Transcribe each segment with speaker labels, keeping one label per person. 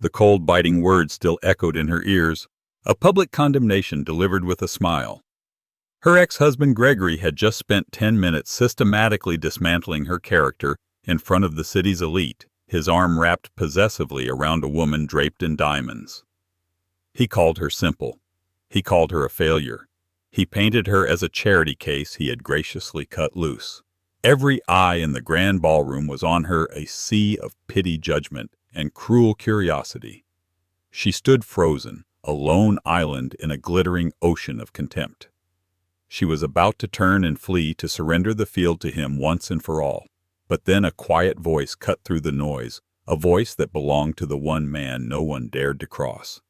Speaker 1: The cold, biting words still echoed in her ears, a public condemnation delivered with a smile. Her ex-husband Gregory had just spent 10 minutes systematically dismantling her character in front of the city's elite, his arm wrapped possessively around a woman draped in diamonds. He called her simple. He called her a failure. He painted her as a charity case he had graciously cut loose. Every eye in the grand ballroom was on her, a sea of pity, judgment, and cruel curiosity. She stood frozen, a lone island in a glittering ocean of contempt. She was about to turn and flee to surrender the field to him once and for all. But then a quiet voice cut through the noise, a voice that belonged to the one man no one dared to cross.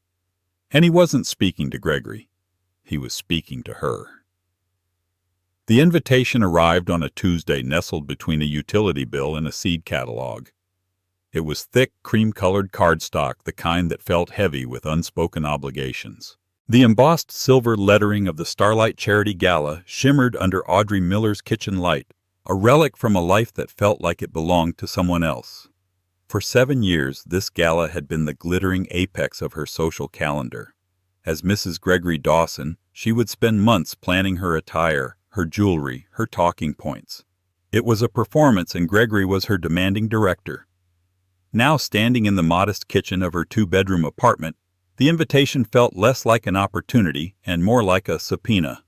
Speaker 1: And he wasn't speaking to Gregory. He was speaking to her. The invitation arrived on a Tuesday, nestled between a utility bill and a seed catalog. It was thick, cream-colored cardstock, the kind that felt heavy with unspoken obligations. The embossed silver lettering of the Starlight Charity Gala shimmered under Audrey Miller's kitchen light, a relic from a life that felt like it belonged to someone else. For 7 years, this gala had been the glittering apex of her social calendar. As Mrs. Gregory Dawson, she would spend months planning her attire, her jewelry, her talking points. It was a performance, and Gregory was her demanding director. Now, standing in the modest kitchen of her 2-bedroom apartment, the invitation felt less like an opportunity and more like a subpoena.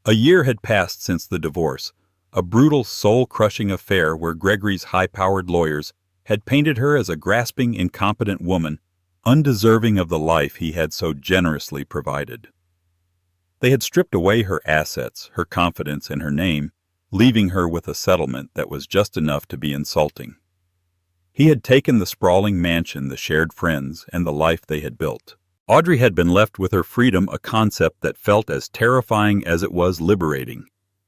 Speaker 1: A year had passed since the divorce, a brutal, soul-crushing affair where Gregory's high-powered lawyers had painted her as a grasping, incompetent woman, undeserving of the life he had so generously provided. They had stripped away her assets, her confidence, and her name, leaving her with a settlement that was just enough to be insulting. He had taken the sprawling mansion, the shared friends, and the life they had built. Audrey had been left with her freedom, a concept that felt as terrifying as it was liberating.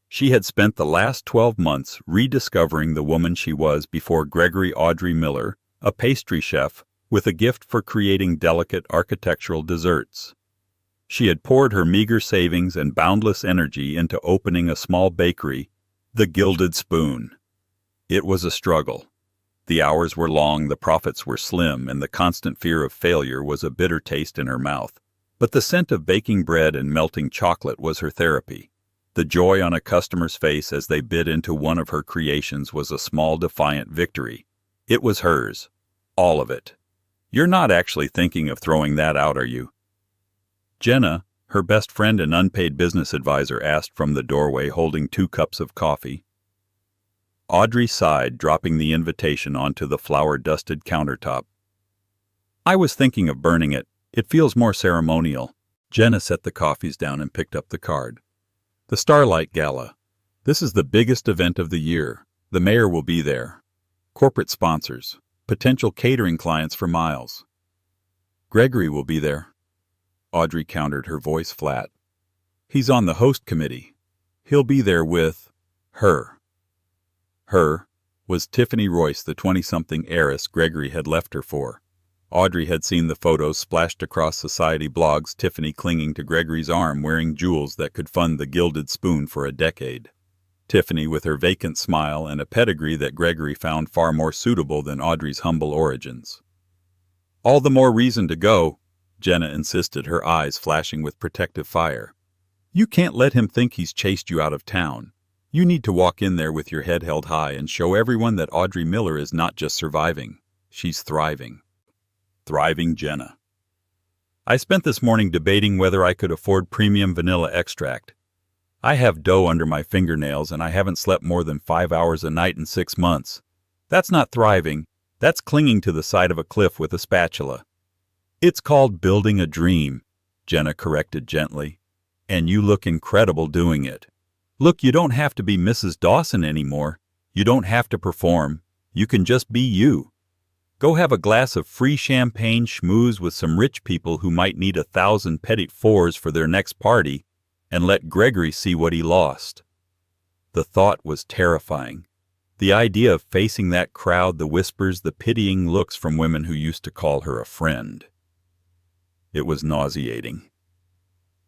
Speaker 1: She had spent the last 12 months rediscovering the woman she was before Gregory. Audrey Miller, a pastry chef with a gift for creating delicate architectural desserts. She had poured her meager savings and boundless energy into opening a small bakery, the Gilded Spoon. It was a struggle. The hours were long, the profits were slim, and the constant fear of failure was a bitter taste in her mouth. But the scent of baking bread and melting chocolate was her therapy. The joy on a customer's face as they bit into one of her creations was a small, defiant victory. It was hers. All of it. "You're not actually thinking of throwing that out, are you?" Jenna, her best friend and unpaid business advisor, asked from the doorway, holding 2 cups of coffee. Audrey sighed, dropping the invitation onto the flour-dusted countertop. "I was thinking of burning it. It feels more ceremonial." Jenna set the coffees down and picked up the card. "The Starlight Gala. This is the biggest event of the year. The mayor will be there. Corporate sponsors. Potential catering clients for miles. Gregory will be there." Audrey countered, her voice flat. "He's on the host committee. He'll be there with her." Her was Tiffany Royce, the 20-something heiress Gregory had left her for. Audrey had seen the photos splashed across society blogs, Tiffany clinging to Gregory's arm, wearing jewels that could fund the Gilded Spoon for a decade. Tiffany with her vacant smile and a pedigree that Gregory found far more suitable than Audrey's humble origins. "All the more reason to go," Jenna insisted, her eyes flashing with protective fire. "You can't let him think he's chased you out of town. You need to walk in there with your head held high and show everyone that Audrey Miller is not just surviving, she's thriving." Thriving Jenna. "I spent this morning debating whether I could afford premium vanilla extract. I have dough under my fingernails and I haven't slept more than 5 hours a night in 6 months. That's not thriving, that's clinging to the side of a cliff with a spatula." "It's called building a dream," Jenna corrected gently. "And you look incredible doing it. Look, you don't have to be Mrs. Dawson anymore. You don't have to perform. You can just be you. Go have a glass of free champagne, schmooze with some rich people who might need 1,000 petit fours for their next party, and let Gregory see what he lost." The thought was terrifying. The idea of facing that crowd, the whispers, the pitying looks from women who used to call her a friend. It was nauseating.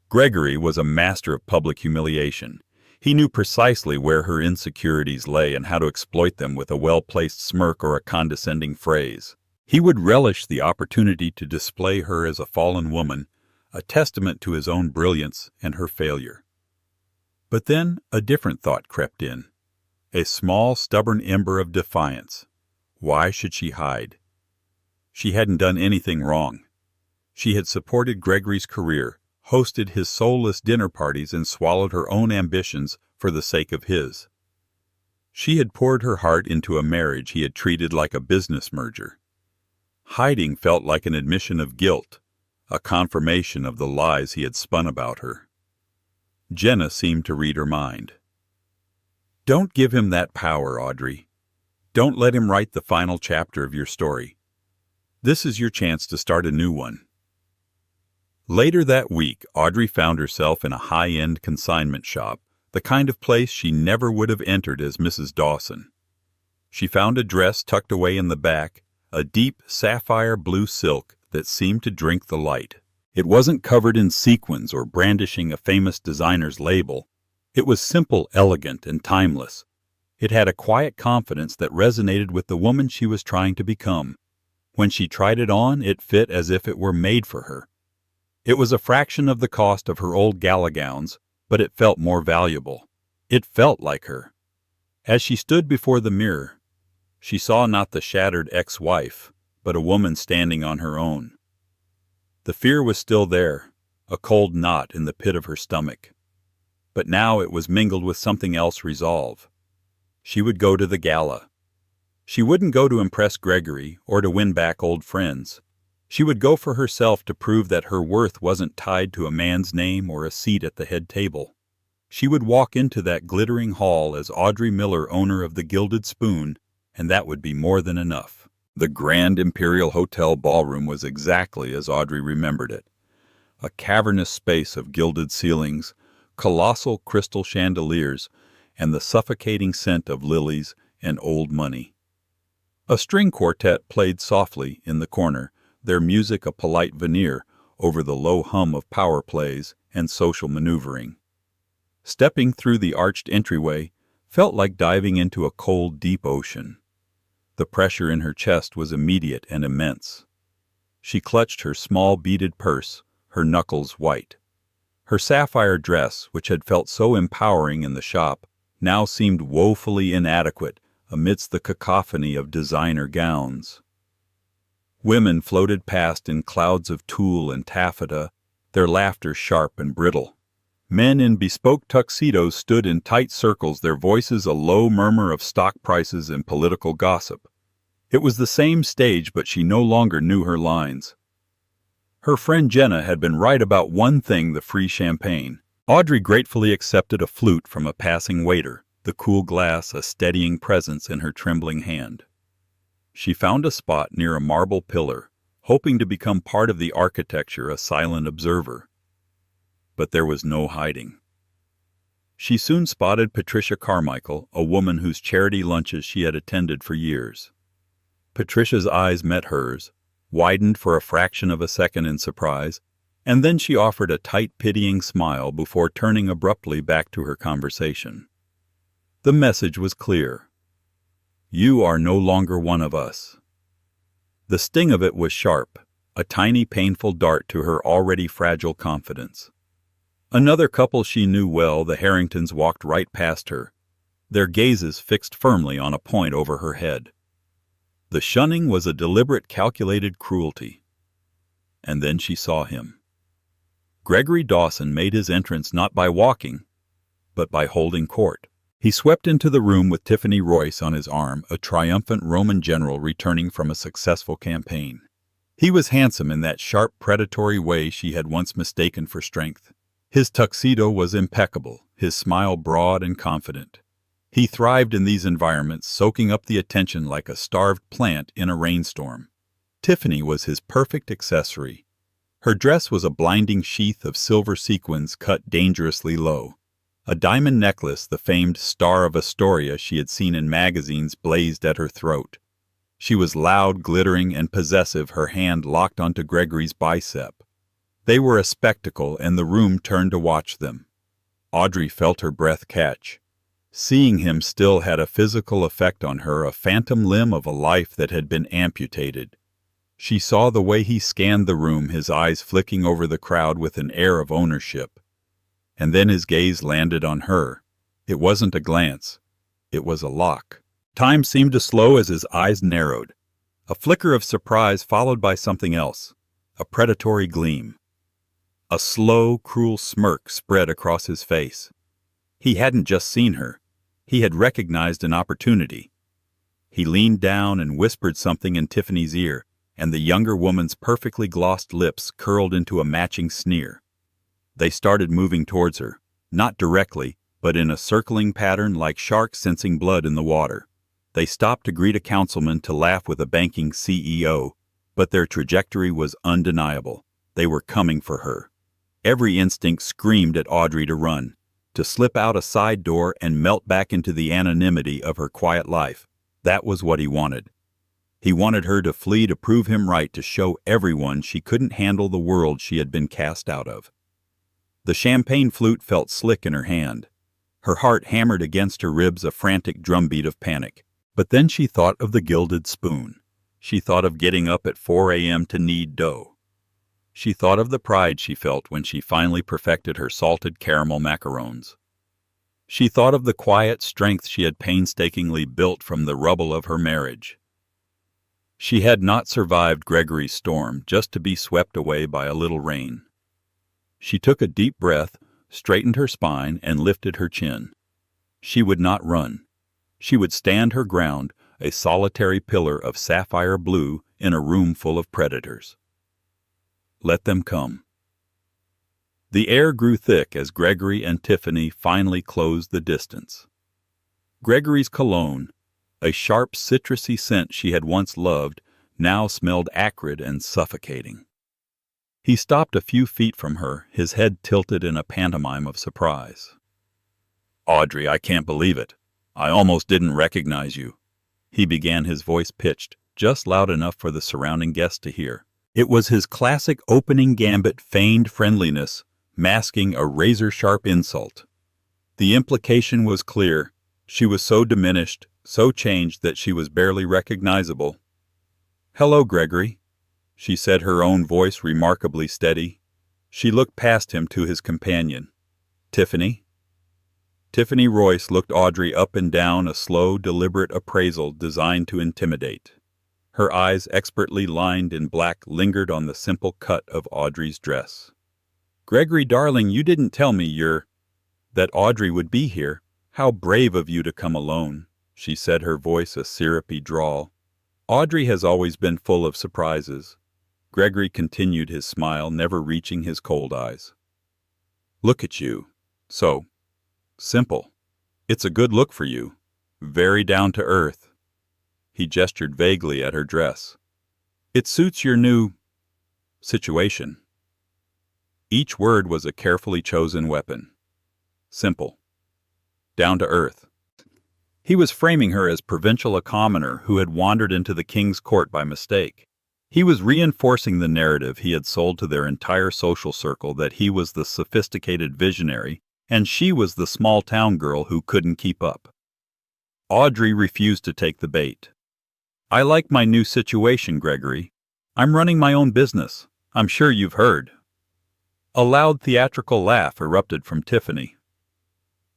Speaker 1: Gregory was a master of public humiliation. He knew precisely where her insecurities lay and how to exploit them with a well-placed smirk or a condescending phrase. He would relish the opportunity to display her as a fallen woman, a testament to his own brilliance and her failure. But then a different thought crept in. A small, stubborn ember of defiance. Why should she hide? She hadn't done anything wrong. She had supported Gregory's career, hosted his soulless dinner parties, and swallowed her own ambitions for the sake of his. She had poured her heart into a marriage he had treated like a business merger. Hiding felt like an admission of guilt, a confirmation of the lies he had spun about her. Jenna seemed to read her mind. Don't give him that power, Audrey. Don't let him write the final chapter of your story. This is your chance to start a new one. Later that week, Audrey found herself in a high-end consignment shop, the kind of place she never would have entered as Mrs. Dawson. She found a dress tucked away in the back, a deep sapphire blue silk that seemed to drink the light. It wasn't covered in sequins or brandishing a famous designer's label. It was simple, elegant, and timeless. It had a quiet confidence that resonated with the woman she was trying to become. When she tried it on, it fit as if it were made for her. It was a fraction of the cost of her old gala gowns, but it felt more valuable. It felt like her. As she stood before the mirror, she saw not the shattered ex-wife, but a woman standing on her own. The fear was still there, a cold knot in the pit of her stomach. But now it was mingled with something else: resolve. She would go to the gala. She wouldn't go to impress Gregory or to win back old friends. She would go for herself, to prove that her worth wasn't tied to a man's name or a seat at the head table. She would walk into that glittering hall as Audrey Miller, owner of the Gilded Spoon, and that would be more than enough. The Grand Imperial Hotel ballroom was exactly as Audrey remembered it. A cavernous space of gilded ceilings, colossal crystal chandeliers, and the suffocating scent of lilies and old money. A string quartet played softly in the corner, their music a polite veneer over the low hum of power plays and social maneuvering. Stepping through the arched entryway felt like diving into a cold, deep ocean. The pressure in her chest was immediate and immense. She clutched her small beaded purse, her knuckles white. Her sapphire dress, which had felt so empowering in the shop, now seemed woefully inadequate amidst the cacophony of designer gowns. Women floated past in clouds of tulle and taffeta, their laughter sharp and brittle. Men in bespoke tuxedos stood in tight circles, their voices a low murmur of stock prices and political gossip. It was the same stage, but she no longer knew her lines. Her friend Jenna had been right about one thing: the free champagne. Audrey gratefully accepted a flute from a passing waiter, the cool glass a steadying presence in her trembling hand. She found a spot near a marble pillar, hoping to become part of the architecture, a silent observer. But there was no hiding. She soon spotted Patricia Carmichael, a woman whose charity lunches she had attended for years. Patricia's eyes met hers, widened for a fraction of a second in surprise, and then she offered a tight, pitying smile before turning abruptly back to her conversation. The message was clear. You are no longer one of us. The sting of it was sharp, a tiny, painful dart to her already fragile confidence. Another couple she knew well, the Harringtons, walked right past her, their gazes fixed firmly on a point over her head. The shunning was a deliberate, calculated cruelty. And then she saw him. Gregory Dawson made his entrance not by walking, but by holding court. He swept into the room with Tiffany Royce on his arm, a triumphant Roman general returning from a successful campaign. He was handsome in that sharp, predatory way she had once mistaken for strength. His tuxedo was impeccable, his smile broad and confident. He thrived in these environments, soaking up the attention like a starved plant in a rainstorm. Tiffany was his perfect accessory. Her dress was a blinding sheath of silver sequins cut dangerously low. A diamond necklace, the famed Star of Astoria she had seen in magazines, blazed at her throat. She was loud, glittering, and possessive, her hand locked onto Gregory's bicep. They were a spectacle, and the room turned to watch them. Audrey felt her breath catch. Seeing him still had a physical effect on her, a phantom limb of a life that had been amputated. She saw the way he scanned the room, his eyes flicking over the crowd with an air of ownership. And then his gaze landed on her. It wasn't a glance. It was a lock. Time seemed to slow as his eyes narrowed. A flicker of surprise followed by something else, a predatory gleam. A slow, cruel smirk spread across his face. He hadn't just seen her. He had recognized an opportunity. He leaned down and whispered something in Tiffany's ear, and the younger woman's perfectly glossed lips curled into a matching sneer. They started moving towards her, not directly, but in a circling pattern like sharks sensing blood in the water. They stopped to greet a councilman, to laugh with a banking CEO, but their trajectory was undeniable. They were coming for her. Every instinct screamed at Audrey to run, to slip out a side door and melt back into the anonymity of her quiet life. That was what he wanted. He wanted her to flee, to prove him right, to show everyone she couldn't handle the world she had been cast out of. The champagne flute felt slick in her hand. Her heart hammered against her ribs, a frantic drumbeat of panic. But then she thought of the gilded spoon. She thought of getting up at 4 a.m. to knead dough. She thought of the pride she felt when she finally perfected her salted caramel macarons. She thought of the quiet strength she had painstakingly built from the rubble of her marriage. She had not survived Gregory's storm just to be swept away by a little rain. She took a deep breath, straightened her spine, and lifted her chin. She would not run. She would stand her ground, a solitary pillar of sapphire blue in a room full of predators. Let them come. The air grew thick as Gregory and Tiffany finally closed the distance. Gregory's cologne, a sharp citrusy scent she had once loved, now smelled acrid and suffocating. He stopped a few feet from her, his head tilted in a pantomime of surprise. "Audrey, I can't believe it. I almost didn't recognize you," he began, his voice pitched, just loud enough for the surrounding guests to hear. It was his classic opening gambit, feigned friendliness, masking a razor-sharp insult. The implication was clear. She was so diminished, so changed that she was barely recognizable. "Hello, Gregory," she said, her own voice remarkably steady. She looked past him to his companion. "Tiffany?" Tiffany Royce looked Audrey up and down, a slow, deliberate appraisal designed to intimidate. Her eyes, expertly lined in black, lingered on the simple cut of Audrey's dress. "Gregory, darling, you didn't tell me that Audrey would be here. How brave of you to come alone," she said, her voice a syrupy drawl. "Audrey has always been full of surprises." Gregory continued, his smile never reaching his cold eyes. "Look at you. So simple. It's a good look for you. Very down to earth." He gestured vaguely at her dress. "It suits your new situation." Each word was a carefully chosen weapon. Simple. Down to earth. He was framing her as provincial, a commoner who had wandered into the king's court by mistake. He was reinforcing the narrative he had sold to their entire social circle, that he was the sophisticated visionary and she was the small-town girl who couldn't keep up. Audrey refused to take the bait. "I like my new situation, Gregory. I'm running my own business. I'm sure you've heard." A loud theatrical laugh erupted from Tiffany.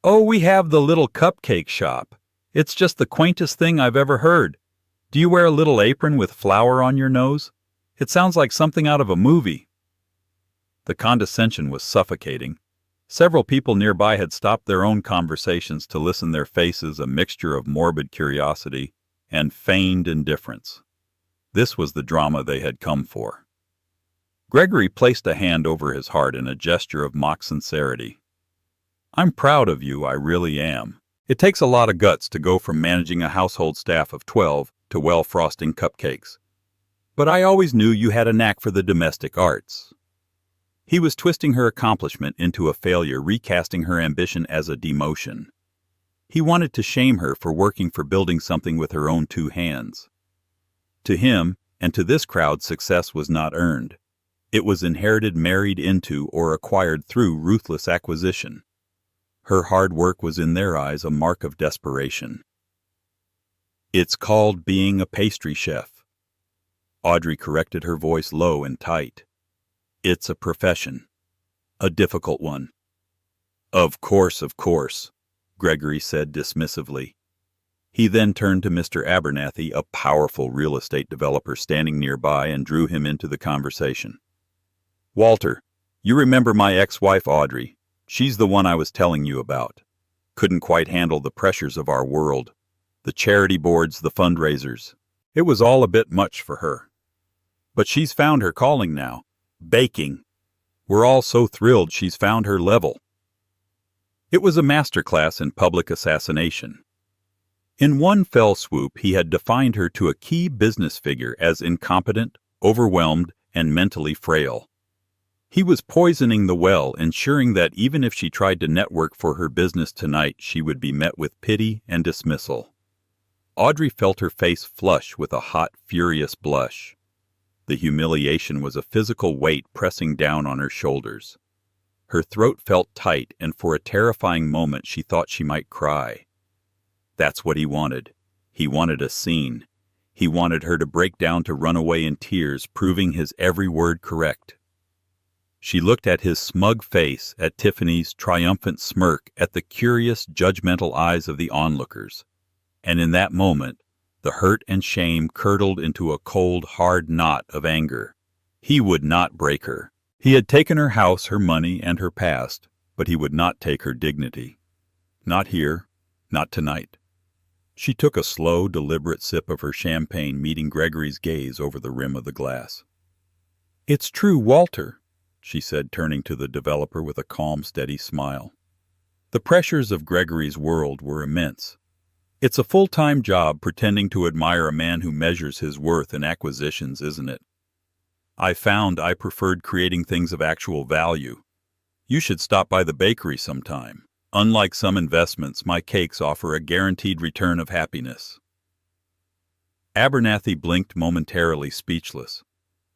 Speaker 1: "Oh, we have the little cupcake shop. It's just the quaintest thing I've ever heard. Do you wear a little apron with flour on your nose? It sounds like something out of a movie." The condescension was suffocating. Several people nearby had stopped their own conversations to listen, their faces a mixture of morbid curiosity and feigned indifference. This was the drama they had come for. Gregory placed a hand over his heart in a gesture of mock sincerity. "I'm proud of you, I really am. It takes a lot of guts to go from managing a household staff of 12 to frosting cupcakes. But I always knew you had a knack for the domestic arts." He was twisting her accomplishment into a failure, recasting her ambition as a demotion. He wanted to shame her for working, for building something with her own two hands. To him, and to this crowd, success was not earned. It was inherited, married into, or acquired through ruthless acquisition. Her hard work was in their eyes a mark of desperation. "It's called being a pastry chef." Audrey corrected her voice low and tight. "It's a profession. A difficult one." Of course," Gregory said dismissively. He then turned to Mr. Abernathy, a powerful real estate developer standing nearby, and drew him into the conversation. "Walter, you remember my ex-wife Audrey. She's the one I was telling you about. Couldn't quite handle the pressures of our world. The charity boards, the fundraisers. It was all a bit much for her. But she's found her calling now. Baking. We're all so thrilled she's found her level." It was a masterclass in public assassination. In one fell swoop, he had defined her to a key business figure as incompetent, overwhelmed, and mentally frail. He was poisoning the well, ensuring that even if she tried to network for her business tonight, she would be met with pity and dismissal. Audrey felt her face flush with a hot, furious blush. The humiliation was a physical weight pressing down on her shoulders. Her throat felt tight, and for a terrifying moment she thought she might cry. That's what he wanted. He wanted a scene. He wanted her to break down, to run away in tears, proving his every word correct. She looked at his smug face, at Tiffany's triumphant smirk, at the curious, judgmental eyes of the onlookers. And in that moment, the hurt and shame curdled into a cold, hard knot of anger. He would not break her. He had taken her house, her money, and her past, but he would not take her dignity. Not here, not tonight. She took a slow, deliberate sip of her champagne, meeting Gregory's gaze over the rim of the glass. "It's true, Walter," she said, turning to the developer with a calm, steady smile. The pressures of Gregory's world were immense. It's a full-time job pretending to admire a man who measures his worth in acquisitions, isn't it? I found I preferred creating things of actual value. You should stop by the bakery sometime. Unlike some investments, my cakes offer a guaranteed return of happiness." Abernathy blinked momentarily, speechless.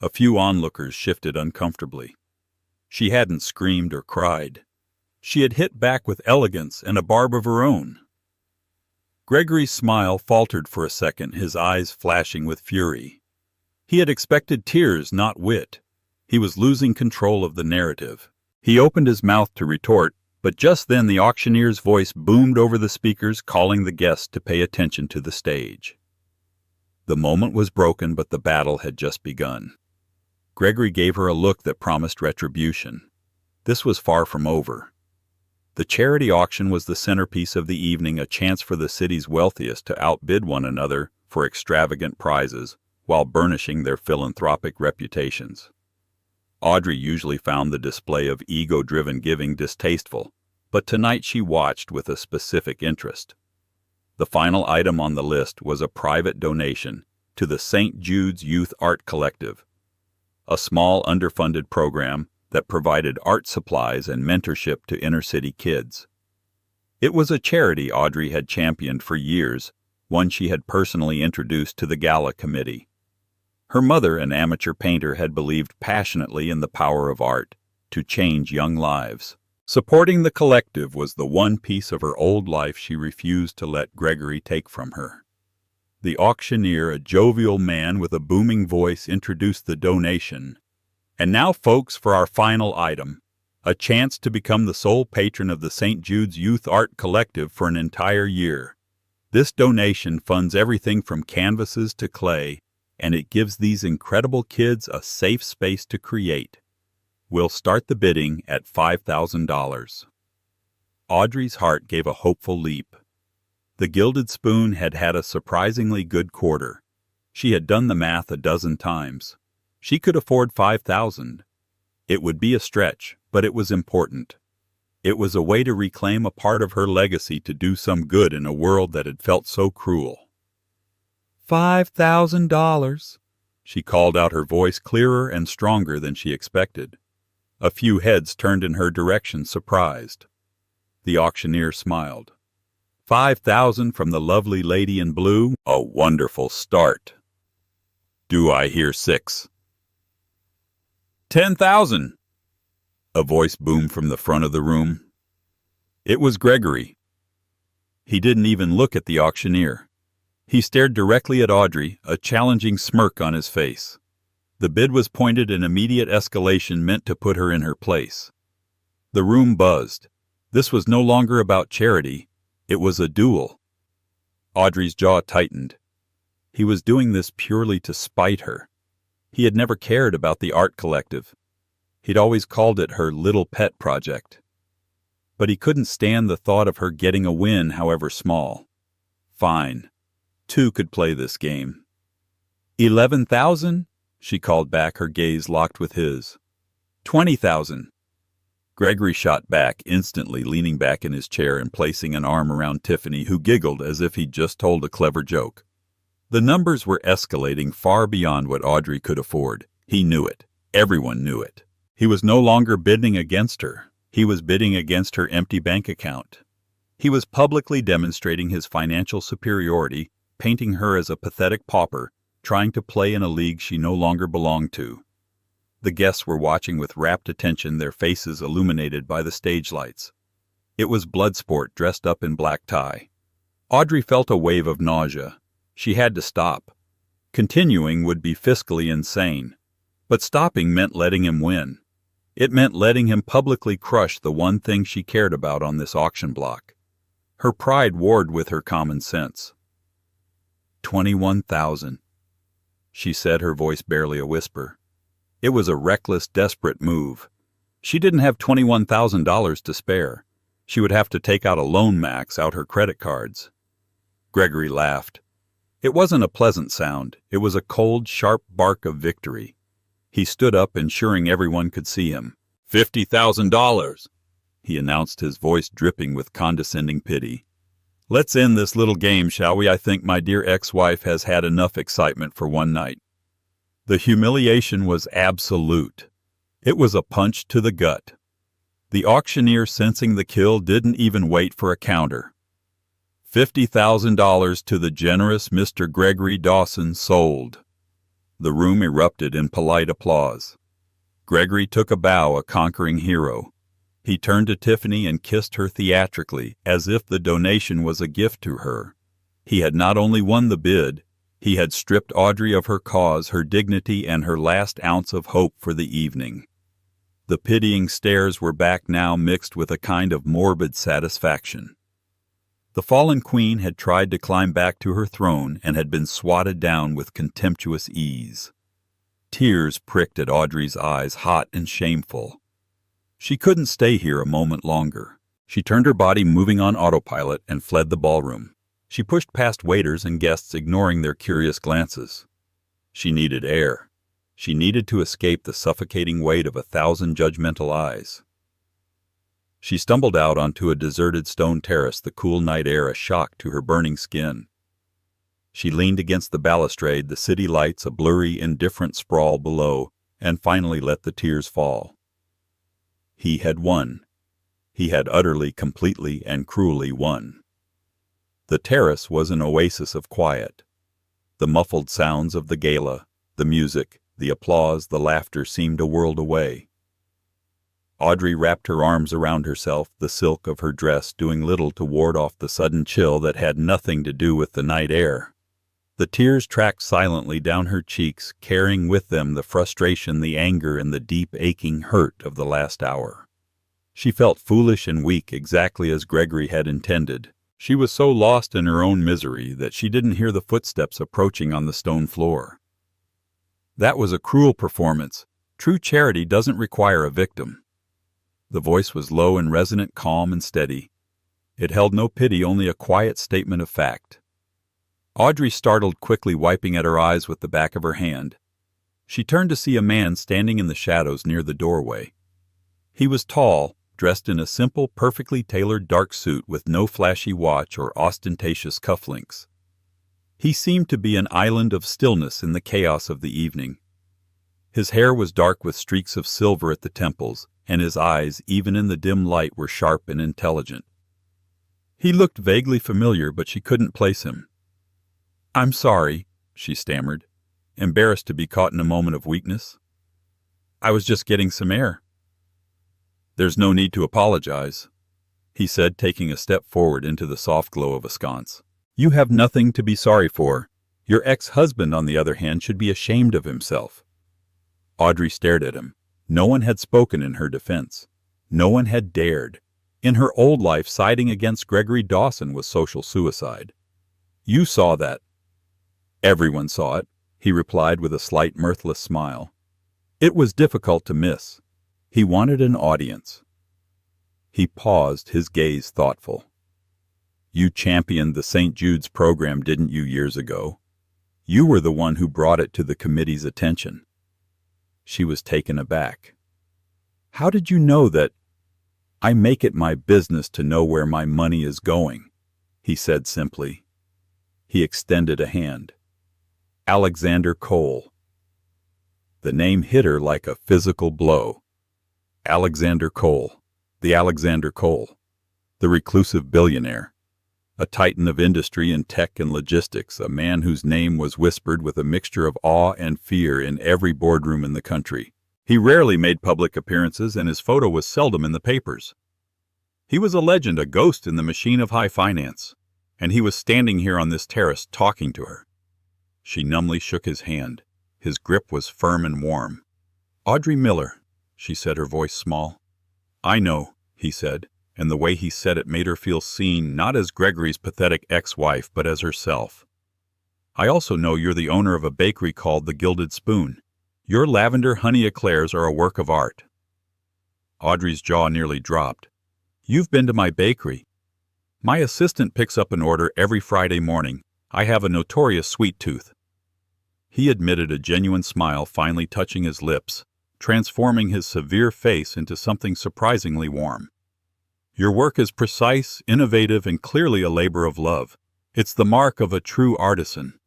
Speaker 1: A few onlookers shifted uncomfortably. She hadn't screamed or cried. She had hit back with elegance and a barb of her own. Gregory's smile faltered for a second, his eyes flashing with fury. He had expected tears, not wit. He was losing control of the narrative. He opened his mouth to retort, but just then the auctioneer's voice boomed over the speakers, calling the guests to pay attention to the stage. The moment was broken, but the battle had just begun. Gregory gave her a look that promised retribution. This was far from over. The charity auction was the centerpiece of the evening, a chance for the city's wealthiest to outbid one another for extravagant prizes while burnishing their philanthropic reputations. Audrey usually found the display of ego-driven giving distasteful, but tonight she watched with a specific interest. The final item on the list was a private donation to the St. Jude's Youth Art Collective, a small underfunded program that provided art supplies and mentorship to inner-city kids. It was a charity Audrey had championed for years, one she had personally introduced to the Gala committee. Her mother, an amateur painter, had believed passionately in the power of art to change young lives. Supporting the collective was the one piece of her old life she refused to let Gregory take from her. The auctioneer, a jovial man with a booming voice, introduced the donation. "And now, folks, for our final item, a chance to become the sole patron of the St. Jude's Youth Art Collective for an entire year. This donation funds everything from canvases to clay, and it gives these incredible kids a safe space to create. We'll start the bidding at $5,000. Audrey's heart gave a hopeful leap. The Gilded Spoon had had a surprisingly good quarter. She had done the math a dozen times. She could afford $5,000. It would be a stretch, but it was important. It was a way to reclaim a part of her legacy, to do some good in a world that had felt so cruel. $5,000, she called out, her voice clearer and stronger than she expected. A few heads turned in her direction, surprised. The auctioneer smiled. $5,000 from the lovely lady in blue? A wonderful start. Do I hear $6,000? $10,000! A voice boomed from the front of the room. It was Gregory. He didn't even look at the auctioneer. He stared directly at Audrey, a challenging smirk on his face. The bid was pointed in immediate escalation meant to put her in her place. The room buzzed. This was no longer about charity. It was a duel. Audrey's jaw tightened. He was doing this purely to spite her. He had never cared about the art collective. He'd always called it her little pet project. But he couldn't stand the thought of her getting a win, however small. Fine. 2 could play this game. 11,000? She called back, her gaze locked with his. 20,000. Gregory shot back, instantly leaning back in his chair and placing an arm around Tiffany, who giggled as if he'd just told a clever joke. The numbers were escalating far beyond what Audrey could afford. He knew it. Everyone knew it. He was no longer bidding against her. He was bidding against her empty bank account. He was publicly demonstrating his financial superiority, painting her as a pathetic pauper, trying to play in a league she no longer belonged to. The guests were watching with rapt attention, their faces illuminated by the stage lights. It was Bloodsport dressed up in black tie. Audrey felt a wave of nausea. She had to stop. Continuing would be fiscally insane. But stopping meant letting him win. It meant letting him publicly crush the one thing she cared about on this auction block. Her pride warred with her common sense. 21,000, she said, her voice barely a whisper. It was a reckless, desperate move. She didn't have $21,000 to spare. She would have to take out a loan, max out her credit cards. Gregory laughed. It wasn't a pleasant sound. It was a cold, sharp bark of victory. He stood up, ensuring everyone could see him. $50,000, he announced, his voice dripping with condescending pity. Let's end this little game, shall we? I think my dear ex-wife has had enough excitement for one night. The humiliation was absolute. It was a punch to the gut. The auctioneer, sensing the kill, didn't even wait for a counter. $50,000 to the generous Mr. Gregory Dawson, sold. The room erupted in polite applause. Gregory took a bow, a conquering hero. He turned to Tiffany and kissed her theatrically, as if the donation was a gift to her. He had not only won the bid, he had stripped Audrey of her cause, her dignity, and her last ounce of hope for the evening. The pitying stares were back now, mixed with a kind of morbid satisfaction. The fallen queen had tried to climb back to her throne and had been swatted down with contemptuous ease. Tears pricked at Audrey's eyes, hot and shameful. She couldn't stay here a moment longer. She turned her body, moving on autopilot, and fled the ballroom. She pushed past waiters and guests, ignoring their curious glances. She needed air. She needed to escape the suffocating weight of 1,000 judgmental eyes. She stumbled out onto a deserted stone terrace, the cool night air a shock to her burning skin. She leaned against the balustrade, the city lights a blurry, indifferent sprawl below, and finally let the tears fall. He had won. He had utterly, completely, and cruelly won. The terrace was an oasis of quiet. The muffled sounds of the gala, the music, the applause, the laughter seemed a world away. Audrey wrapped her arms around herself, the silk of her dress doing little to ward off the sudden chill that had nothing to do with the night air. The tears tracked silently down her cheeks, carrying with them the frustration, the anger, and the deep, aching hurt of the last hour. She felt foolish and weak, exactly as Gregory had intended. She was so lost in her own misery that she didn't hear the footsteps approaching on the stone floor. That was a cruel performance. True charity doesn't require a victim. The voice was low and resonant, calm and steady. It held no pity, only a quiet statement of fact. Audrey startled, quickly wiping at her eyes with the back of her hand. She turned to see a man standing in the shadows near the doorway. He was tall, dressed in a simple, perfectly tailored dark suit with no flashy watch or ostentatious cufflinks. He seemed to be an island of stillness in the chaos of the evening. His hair was dark with streaks of silver at the temples, and his eyes, even in the dim light, were sharp and intelligent. He looked vaguely familiar, but she couldn't place him. "I'm sorry," she stammered, embarrassed to be caught in a moment of weakness. "I was just getting some air." "There's no need to apologize," he said, taking a step forward into the soft glow of a sconce. You have nothing to be sorry for. Your ex-husband, on the other hand, should be ashamed of himself." Audrey stared at him. No one had spoken in her defense. No one had dared. In her old life, siding against Gregory Dawson was social suicide. "You saw that." "Everyone saw it," he replied with a slight mirthless smile. It was difficult to miss. He wanted an audience. He paused, his gaze thoughtful. "You championed the St. Jude's program, didn't you, years ago? You were the one who brought it to the committee's attention." She was taken aback. "How did you know that?" "I make it my business to know where my money is going," he said simply. He extended a hand. "Alexander Cole." The name hit her like a physical blow. Alexander Cole. The Alexander Cole. The reclusive billionaire. A titan of industry in tech and logistics, a man whose name was whispered with a mixture of awe and fear in every boardroom in the country. He rarely made public appearances, and his photo was seldom in the papers. He was a legend, a ghost in the machine of high finance, and he was standing here on this terrace talking to her. She numbly shook his hand. His grip was firm and warm. "Audrey Miller," she said, her voice small. "I know," he said, and the way he said it made her feel seen, not as Gregory's pathetic ex-wife, but as herself. "I also know you're the owner of a bakery called the Gilded Spoon. Your lavender honey eclairs are a work of art." Audrey's jaw nearly dropped. "You've been to my bakery. My assistant picks up an order every Friday morning. I have a notorious sweet tooth." He admitted, a genuine smile finally touching his lips, transforming his severe face into something surprisingly warm. "Your work is precise, innovative, and clearly a labor of love. It's the mark of a true artisan."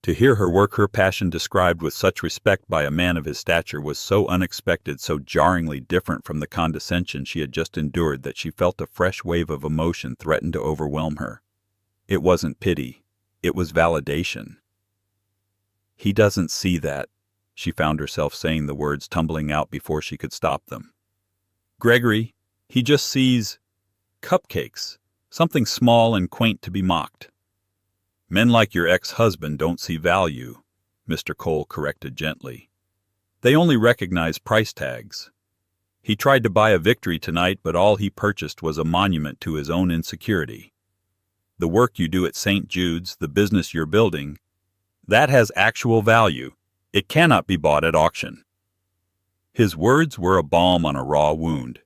Speaker 1: To hear her work, her passion, described with such respect by a man of his stature was so unexpected, so jarringly different from the condescension she had just endured, that she felt a fresh wave of emotion threaten to overwhelm her. It wasn't pity. It was validation. "He doesn't see that," she found herself saying, the words tumbling out before she could stop them. "Gregory, he just sees cupcakes, something small and quaint to be mocked." "Men like your ex-husband don't see value," Mr. Cole corrected gently. "They only recognize price tags. He tried to buy a victory tonight, but all he purchased was a monument to his own insecurity. The work you do at St. Jude's, the business you're building, that has actual value. It cannot be bought at auction." His words were a balm on a raw wound.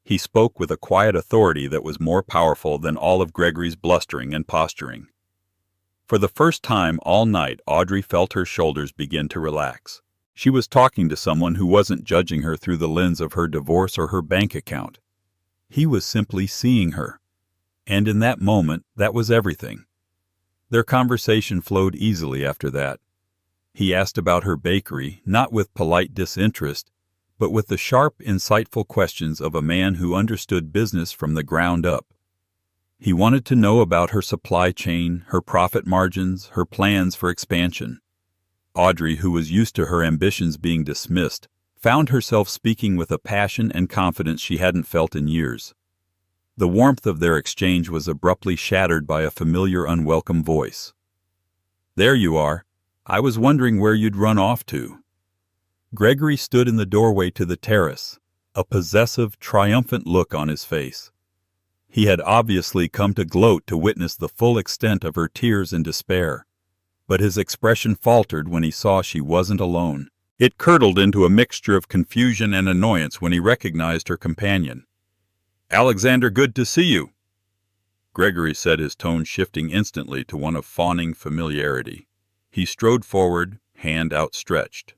Speaker 1: He spoke with a quiet authority that was more powerful than all of Gregory's blustering and posturing. For the first time all night, Audrey felt her shoulders begin to relax. She was talking to someone who wasn't judging her through the lens of her divorce or her bank account. He was simply seeing her. And in that moment, that was everything. Their conversation flowed easily after that. He asked about her bakery, not with polite disinterest, but with the sharp, insightful questions of a man who understood business from the ground up. He wanted to know about her supply chain, her profit margins, her plans for expansion. Audrey, who was used to her ambitions being dismissed, found herself speaking with a passion and confidence she hadn't felt in years. The warmth of their exchange was abruptly shattered by a familiar, unwelcome voice. "There you are. I was wondering where you'd run off to." Gregory stood in the doorway to the terrace, a possessive, triumphant look on his face. He had obviously come to gloat to witness the full extent of her tears and despair, but his expression faltered when he saw she wasn't alone. It curdled into a mixture of confusion and annoyance when he recognized her companion. "Alexander, good to see you," Gregory said, his tone shifting instantly to one of fawning familiarity. He strode forward, hand outstretched.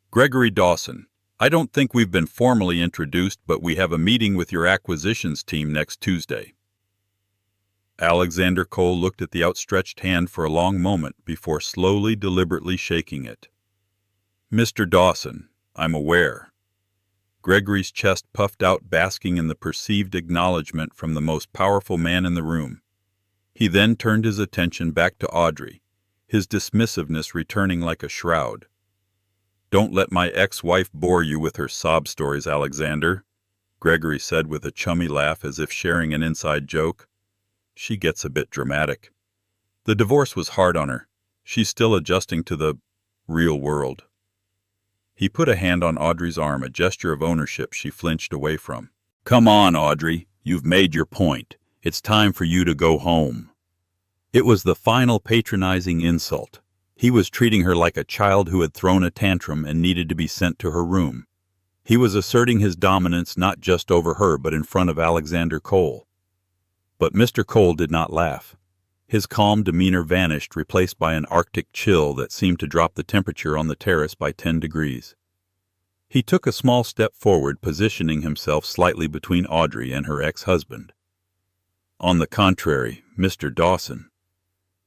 Speaker 1: "Gregory Dawson, I don't think we've been formally introduced, but we have a meeting with your acquisitions team next Tuesday." Alexander Cole looked at the outstretched hand for a long moment before slowly, deliberately shaking it. "Mr. Dawson, I'm aware." Gregory's chest puffed out, basking in the perceived acknowledgement from the most powerful man in the room. He then turned his attention back to Audrey, his dismissiveness returning like a shroud. "Don't let my ex-wife bore you with her sob stories, Alexander," Gregory said with a chummy laugh as if sharing an inside joke. She gets a bit dramatic. The divorce was hard on her. She's still adjusting to the real world. He put a hand on Audrey's arm, a gesture of ownership she flinched away from. Come on, Audrey. You've made your point. It's time for you to go home. It was the final patronizing insult. He was treating her like a child who had thrown a tantrum and needed to be sent to her room. He was asserting his dominance not just over her but in front of Alexander Cole. But Mr. Cole did not laugh. His calm demeanor vanished, replaced by an Arctic chill that seemed to drop the temperature on the terrace by 10 degrees. He took a small step forward, positioning himself slightly between Audrey and her ex-husband. On the contrary, Mr. Dawson,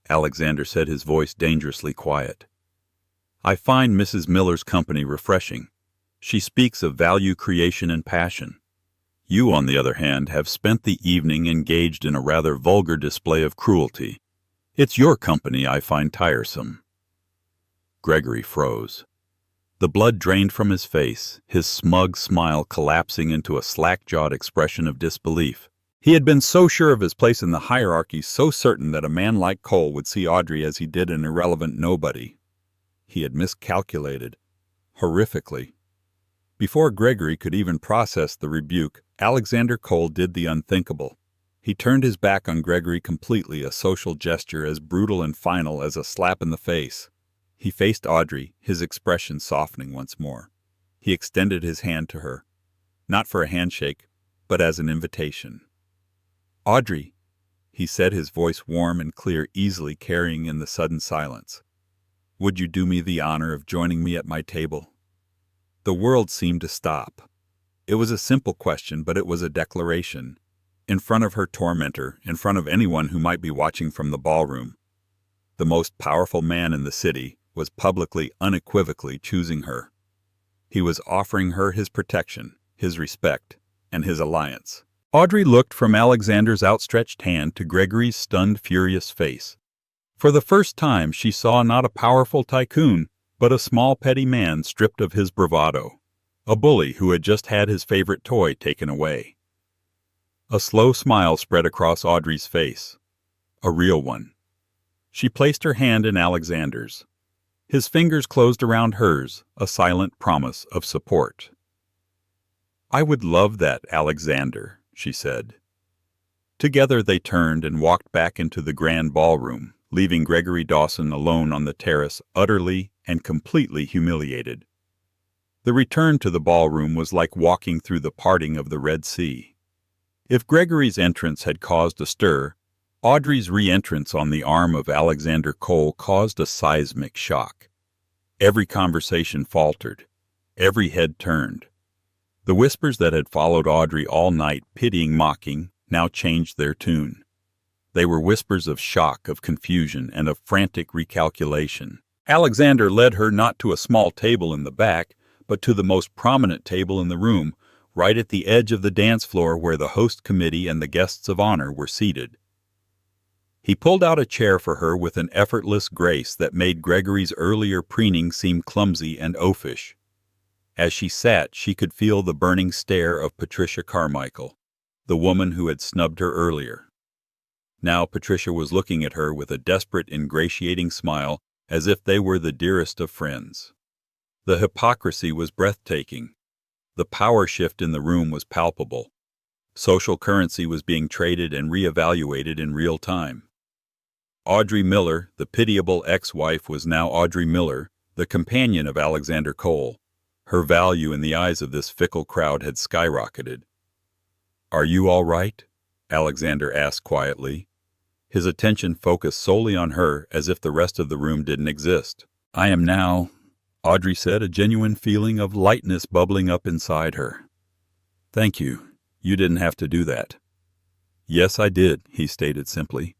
Speaker 1: Alexander said, his voice dangerously quiet, I find Mrs. Miller's company refreshing. She speaks of value creation and passion. You, on the other hand, have spent the evening engaged in a rather vulgar display of cruelty. It's your company I find tiresome. Gregory froze. The blood drained from his face, his smug smile collapsing into a slack-jawed expression of disbelief. He had been so sure of his place in the hierarchy, so certain that a man like Cole would see Audrey as he did an irrelevant nobody. He had miscalculated. Horrifically. Before Gregory could even process the rebuke, Alexander Cole did the unthinkable. He turned his back on Gregory completely, a social gesture as brutal and final as a slap in the face. He faced Audrey, his expression softening once more. He extended his hand to her, not for a handshake, but as an invitation. Audrey, he said, his voice warm and clear, easily carrying in the sudden silence. Would you do me the honor of joining me at my table? The world seemed to stop. It was a simple question, but it was a declaration. In front of her tormentor, in front of anyone who might be watching from the ballroom, the most powerful man in the city was publicly, unequivocally choosing her. He was offering her his protection, his respect, and his alliance. Audrey looked from Alexander's outstretched hand to Gregory's stunned, furious face. For the first time, she saw not a powerful tycoon, but a small petty man stripped of his bravado, a bully who had just had his favorite toy taken away. A slow smile spread across Audrey's face, a real one. She placed her hand in Alexander's. His fingers closed around hers, a silent promise of support. I would love that, Alexander, she said. Together they turned and walked back into the grand ballroom, leaving Gregory Dawson alone on the terrace, utterly and completely humiliated. The return to the ballroom was like walking through the parting of the Red Sea. If Gregory's entrance had caused a stir, Audrey's re-entrance on the arm of Alexander Cole caused a seismic shock. Every conversation faltered. Every head turned. The whispers that had followed Audrey all night, pitying, mocking, now changed their tune. They were whispers of shock, of confusion, and of frantic recalculation. Alexander led her not to a small table in the back, but to the most prominent table in the room, right at the edge of the dance floor where the host committee and the guests of honor were seated. He pulled out a chair for her with an effortless grace that made Gregory's earlier preening seem clumsy and oafish. As she sat, she could feel the burning stare of Patricia Carmichael, the woman who had snubbed her earlier. Now Patricia was looking at her with a desperate, ingratiating smile, as if they were the dearest of friends. The hypocrisy was breathtaking. The power shift in the room was palpable. Social currency was being traded and reevaluated in real time. Audrey Miller, the pitiable ex-wife, was now Audrey Miller, the companion of Alexander Cole. Her value in the eyes of this fickle crowd had skyrocketed. Are you all right? Alexander asked quietly. His attention focused solely on her, as if the rest of the room didn't exist. I am now, Audrey said, a genuine feeling of lightness bubbling up inside her. Thank you. You didn't have to do that. Yes, I did, he stated simply.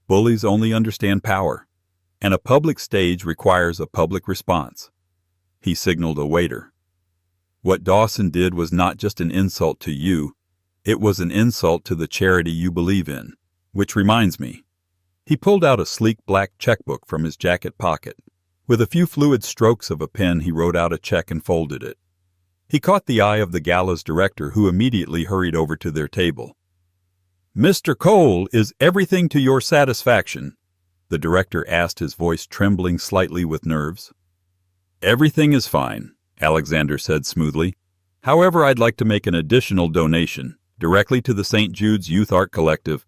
Speaker 1: Bullies only understand power, and a public stage requires a public response. He signaled a waiter. What Dawson did was not just an insult to you, it was an insult to the charity you believe in. Which reminds me. He pulled out a sleek black checkbook from his jacket pocket. With a few fluid strokes of a pen, he wrote out a check and folded it. He caught the eye of the Gala's director, who immediately hurried over to their table. Mr. Cole, is everything to your satisfaction? The director asked, his voice trembling slightly with nerves. Everything is fine, Alexander said smoothly. However, I'd like to make an additional donation, directly to the St. Jude's Youth Art Collective.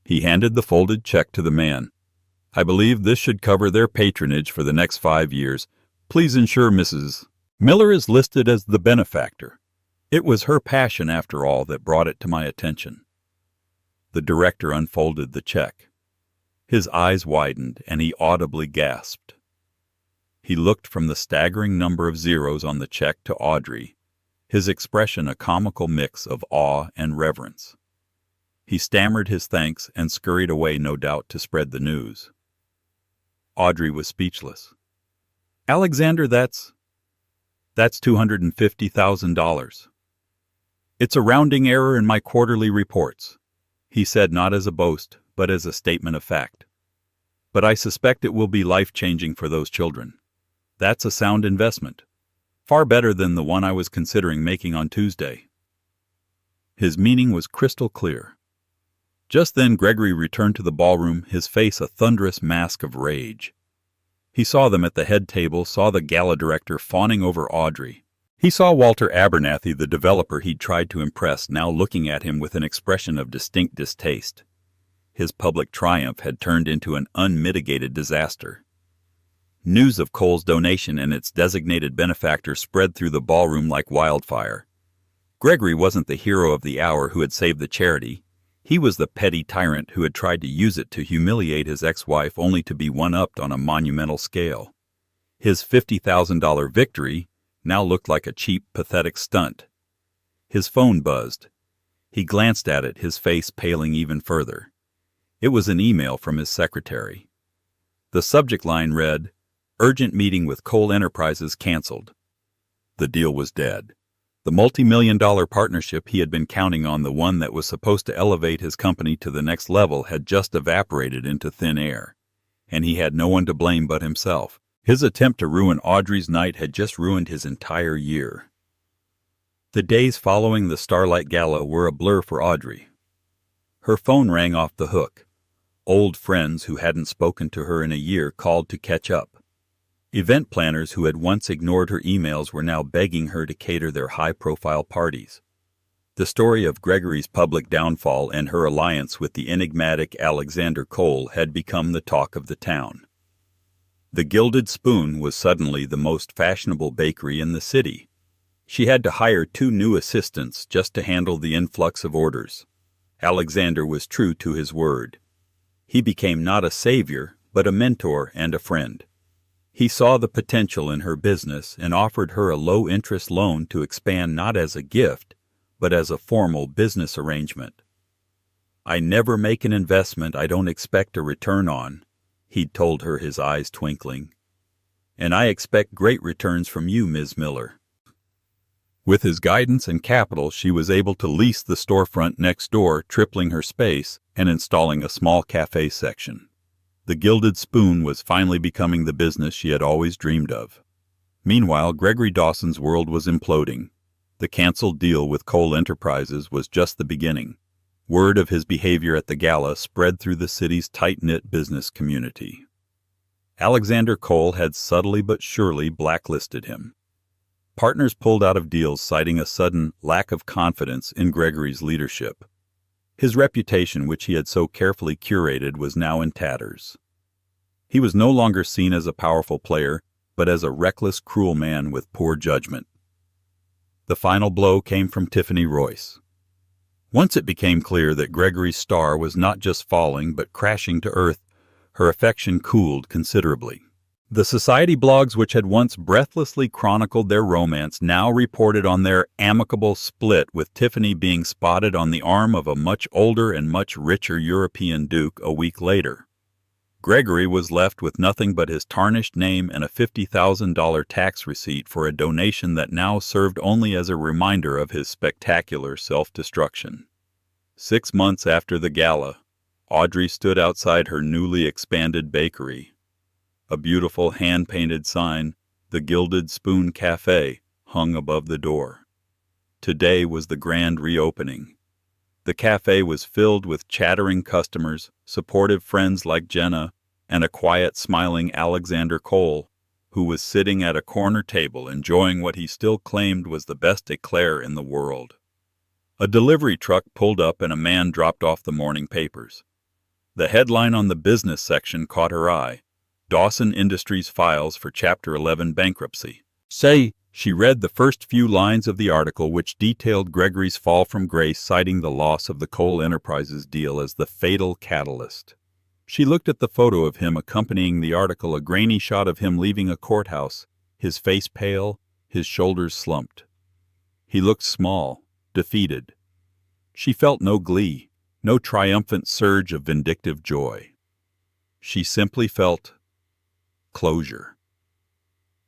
Speaker 1: He handed the folded check to the man. I believe this should cover their patronage for the next 5 years. Please ensure Mrs. Miller is listed as the benefactor. It was her passion, after all, that brought it to my attention. The director unfolded the check. His eyes widened, and he audibly gasped. He looked from the staggering number of zeros on the check to Audrey, his expression a comical mix of awe and reverence. He stammered his thanks and scurried away, no doubt to spread the news. Audrey was speechless. Alexander, that's $250,000. It's a rounding error in my quarterly reports, he said, not as a boast, but as a statement of fact. But I suspect it will be life-changing for those children. That's a sound investment. Far better than the one I was considering making on Tuesday. His meaning was crystal clear. Just then Gregory returned to the ballroom, his face a thunderous mask of rage. He saw them at the head table, saw the gala director fawning over Audrey. He saw Walter Abernathy, the developer he'd tried to impress, now looking at him with an expression of distinct distaste. His public triumph had turned into an unmitigated disaster. News of Cole's donation and its designated benefactor spread through the ballroom like wildfire. Gregory wasn't the hero of the hour who had saved the charity. He was the petty tyrant who had tried to use it to humiliate his ex-wife, only to be one-upped on a monumental scale. His $50,000 victory now looked like a cheap, pathetic stunt. His phone buzzed. He glanced at it, his face paling even further. It was an email from his secretary. The subject line read, "Urgent meeting with Cole Enterprises canceled." The deal was dead. The multi-million-dollar partnership he had been counting on, the one that was supposed to elevate his company to the next level, had just evaporated into thin air. And he had no one to blame but himself. His attempt to ruin Audrey's night had just ruined his entire year. The days following the Starlight Gala were a blur for Audrey. Her phone rang off the hook. Old friends who hadn't spoken to her in a year called to catch up. Event planners who had once ignored her emails were now begging her to cater their high-profile parties. The story of Gregory's public downfall and her alliance with the enigmatic Alexander Cole had become the talk of the town. The Gilded Spoon was suddenly the most fashionable bakery in the city. She had to hire 2 new assistants just to handle the influx of orders. Alexander was true to his word. He became not a savior, but a mentor and a friend. He saw the potential in her business and offered her a low-interest loan to expand, not as a gift, but as a formal business arrangement. "I never make an investment I don't expect a return on," he'd told her, his eyes twinkling. "And I expect great returns from you, Ms. Miller." With his guidance and capital, she was able to lease the storefront next door, tripling her space and installing a small cafe section. The Gilded Spoon was finally becoming the business she had always dreamed of. Meanwhile, Gregory Dawson's world was imploding. The canceled deal with Cole Enterprises was just the beginning. Word of his behavior at the gala spread through the city's tight-knit business community. Alexander Cole had subtly but surely blacklisted him. Partners pulled out of deals, citing a sudden lack of confidence in Gregory's leadership. His reputation, which he had so carefully curated, was now in tatters. He was no longer seen as a powerful player, but as a reckless, cruel man with poor judgment. The final blow came from Tiffany Royce. Once it became clear that Gregory's star was not just falling but crashing to earth, her affection cooled considerably. The society blogs which had once breathlessly chronicled their romance now reported on their amicable split, with Tiffany being spotted on the arm of a much older and much richer European duke a week later. Gregory was left with nothing but his tarnished name and a $50,000 tax receipt for a donation that now served only as a reminder of his spectacular self-destruction. 6 months after the gala, Audrey stood outside her newly expanded bakery. A beautiful hand-painted sign, "The Gilded Spoon Café," hung above the door. Today was the grand reopening. The cafe was filled with chattering customers, supportive friends like Jenna, and a quiet, smiling Alexander Cole, who was sitting at a corner table enjoying what he still claimed was the best eclair in the world. A delivery truck pulled up and a man dropped off the morning papers. The headline on the business section caught her eye: Dawson Industries files for Chapter 11 bankruptcy. She read the first few lines of the article, which detailed Gregory's fall from grace, citing the loss of the Cole Enterprises deal as the fatal catalyst. She looked at the photo of him accompanying the article, a grainy shot of him leaving a courthouse, his face pale, his shoulders slumped. He looked small, defeated. She felt no glee, no triumphant surge of vindictive joy. She simply felt closure.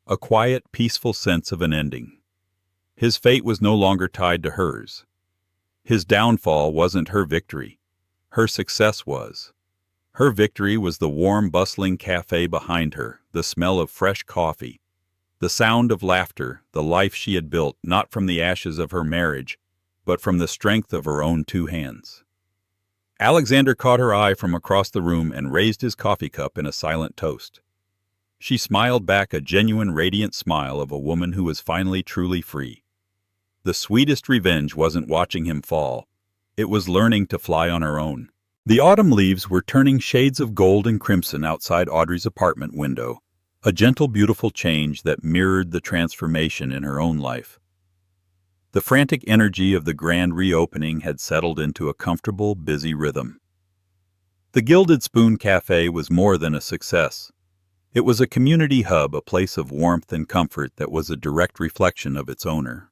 Speaker 1: A quiet, peaceful sense of an ending. His fate was no longer tied to hers. His downfall wasn't her victory. Her success was. Her victory was the warm, bustling cafe behind her, the smell of fresh coffee, the sound of laughter, the life she had built not from the ashes of her marriage, but from the strength of her own two hands. Alexander caught her eye from across the room and raised his coffee cup in a silent toast. She smiled back, a genuine, radiant smile of a woman who was finally truly free. The sweetest revenge wasn't watching him fall. It was learning to fly on her own. The autumn leaves were turning shades of gold and crimson outside Audrey's apartment window, a gentle, beautiful change that mirrored the transformation in her own life. The frantic energy of the grand reopening had settled into a comfortable, busy rhythm. The Gilded Spoon Cafe was more than a success. It was a community hub, a place of warmth and comfort that was a direct reflection of its owner.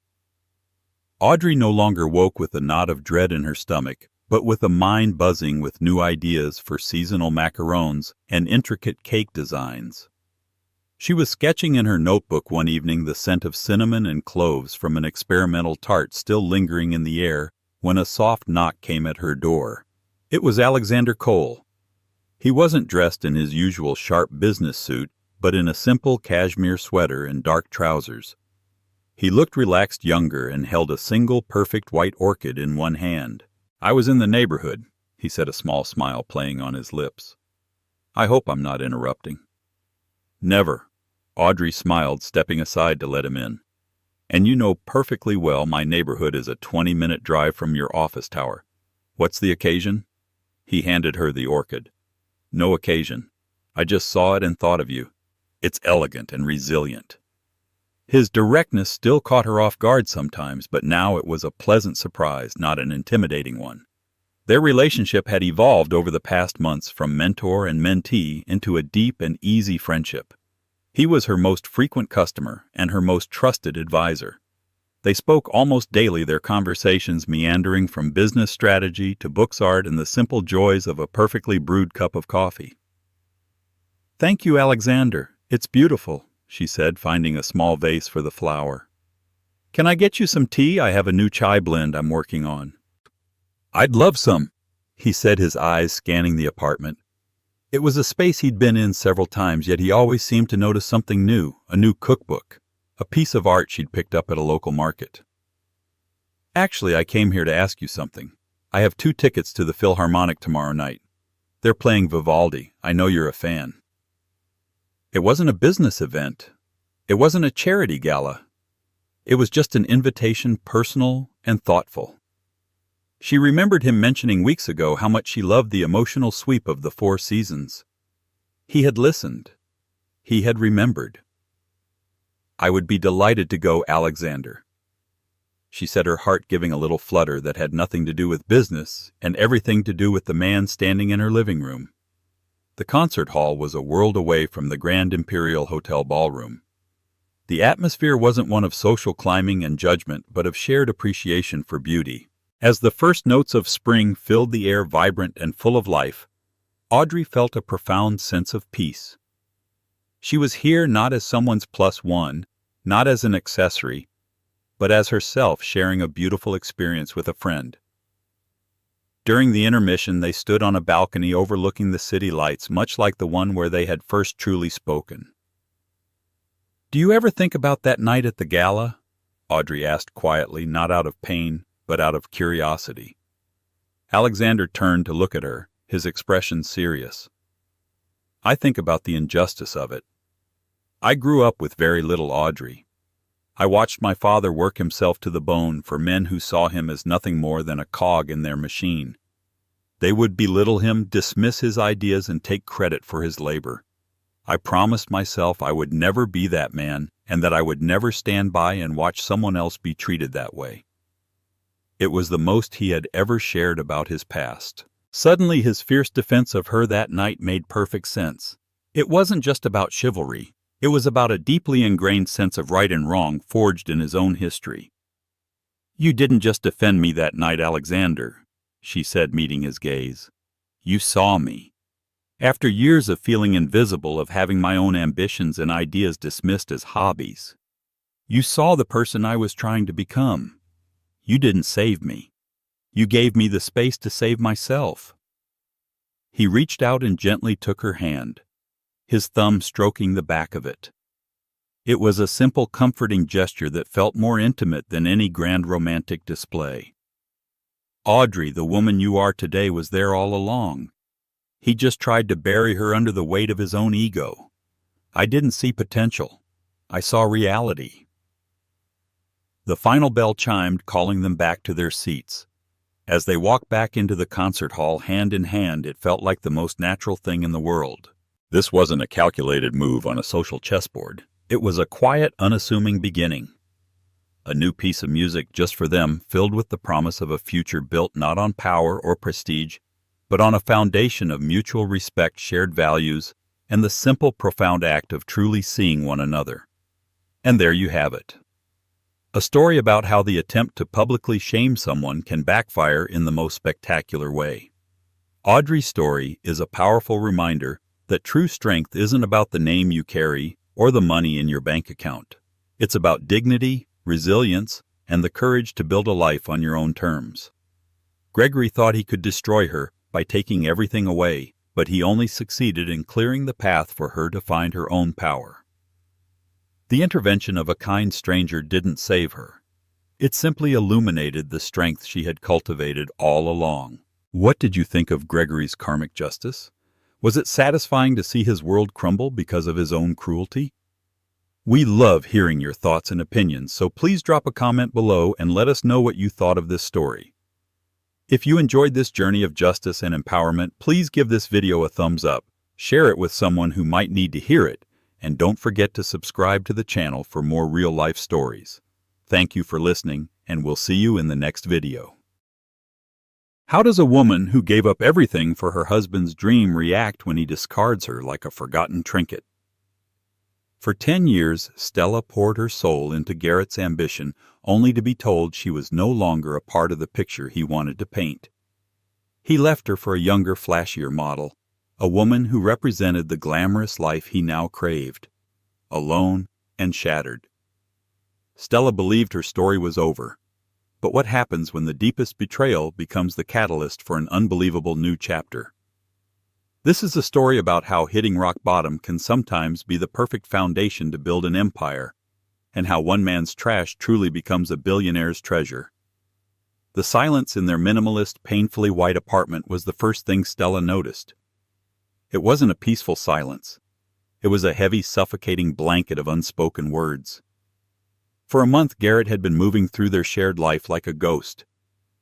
Speaker 1: Audrey no longer woke with a knot of dread in her stomach, but with a mind buzzing with new ideas for seasonal macarons and intricate cake designs. She was sketching in her notebook one evening, the scent of cinnamon and cloves from an experimental tart still lingering in the air, when a soft knock came at her door. It was Alexander Cole. He wasn't dressed in his usual sharp business suit, but in a simple cashmere sweater and dark trousers. He looked relaxed, younger, and held a single perfect white orchid in one hand. "I was in the neighborhood," he said, a small smile playing on his lips. "I hope I'm not interrupting." "Never." Audrey smiled, stepping aside to let him in. "And you know perfectly well my neighborhood is a 20-minute drive from your office tower. What's the occasion?" He handed her the orchid. "No occasion. I just saw it and thought of you. It's elegant and resilient." His directness still caught her off guard sometimes, but now it was a pleasant surprise, not an intimidating one. Their relationship had evolved over the past months from mentor and mentee into a deep and easy friendship. He was her most frequent customer and her most trusted advisor. They spoke almost daily, their conversations meandering from business strategy to books, art, and the simple joys of a perfectly brewed cup of coffee. "Thank you, Alexander. It's beautiful," she said, finding a small vase for the flower. "Can I get you some tea? I have a new chai blend I'm working on." "I'd love some," he said, his eyes scanning the apartment. It was a space he'd been in several times, yet he always seemed to notice something new, a new cookbook, a piece of art she'd picked up at a local market. "Actually, I came here to ask you something. I have 2 tickets to the Philharmonic tomorrow night. They're playing Vivaldi. I know you're a fan." It wasn't a business event. It wasn't a charity gala. It was just an invitation, personal and thoughtful. She remembered him mentioning weeks ago how much she loved the emotional sweep of the 4 seasons. He had listened. He had remembered. "I would be delighted to go, Alexander," she said, her heart giving a little flutter that had nothing to do with business and everything to do with the man standing in her living room. The concert hall was a world away from the Grand Imperial Hotel ballroom. The atmosphere wasn't one of social climbing and judgment, but of shared appreciation for beauty. As the first notes of spring filled the air vibrant and full of life, Audrey felt a profound sense of peace. She was here not as someone's +1, not as an accessory, but as herself, sharing a beautiful experience with a friend. During the intermission, they stood on a balcony overlooking the city lights, much like the one where they had first truly spoken. "Do you ever think about that night at the gala?" Audrey asked quietly, not out of pain, but out of curiosity. Alexander turned to look at her, his expression serious. "I think about the injustice of it. I grew up with very little Audrey. I watched my father work himself to the bone for men who saw him as nothing more than a cog in their machine. They would belittle him, dismiss his ideas, and take credit for his labor. I promised myself I would never be that man, and that I would never stand by and watch someone else be treated that way." It was the most he had ever shared about his past. Suddenly his fierce defense of her that night made perfect sense. It wasn't just about chivalry. It was about a deeply ingrained sense of right and wrong forged in his own history. "You didn't just defend me that night, Alexander," she said, meeting his gaze. "You saw me. After years of feeling invisible, of having my own ambitions and ideas dismissed as hobbies, you saw the person I was trying to become. You didn't save me. You gave me the space to save myself." He reached out and gently took her hand, his thumb stroking the back of it. It was a simple, comforting gesture that felt more intimate than any grand romantic display. "Audrey, the woman you are today, was there all along. He just tried to bury her under the weight of his own ego. I didn't see potential. I saw reality." The final bell chimed, calling them back to their seats. As they walked back into the concert hall hand in hand, it felt like the most natural thing in the world. This wasn't a calculated move on a social chessboard. It was a quiet, unassuming beginning. A new piece of music just for them, filled with the promise of a future built not on power or prestige, but on a foundation of mutual respect, shared values, and the simple, profound act of truly seeing one another. And there you have it. A story about how the attempt to publicly shame someone can backfire in the most spectacular way. Audrey's story is a powerful reminder that true strength isn't about the name you carry or the money in your bank account. It's about dignity, resilience, and the courage to build a life on your own terms. Gregory thought he could destroy her by taking everything away, but he only succeeded in clearing the path for her to find her own power. The intervention of a kind stranger didn't save her. It simply illuminated the strength she had cultivated all along. What did you think of Gregory's karmic justice? Was it satisfying to see his world crumble because of his own cruelty? We love hearing your thoughts and opinions, so please drop a comment below and let us know what you thought of this story. If you enjoyed this journey of justice and empowerment, please give this video a thumbs up, share it with someone who might need to hear it, and don't forget to subscribe to the channel for more real-life stories. Thank you for listening, and we'll see you in the next video. How does a woman who gave up everything for her husband's dream react when he discards her like a forgotten trinket? For 10 years, Stella poured her soul into Garrett's ambition, only to be told she was no longer a part of the picture he wanted to paint. He left her for a younger, flashier model, a woman who represented the glamorous life he now craved, alone and shattered. Stella believed her story was over. But what happens when the deepest betrayal becomes the catalyst for an unbelievable new chapter? This is a story about how hitting rock bottom can sometimes be the perfect foundation to build an empire, and how one man's trash truly becomes a billionaire's treasure. The silence in their minimalist, painfully white apartment was the first thing Stella noticed. It wasn't a peaceful silence. It was a heavy, suffocating blanket of unspoken words. For a month, Garrett had been moving through their shared life like a ghost,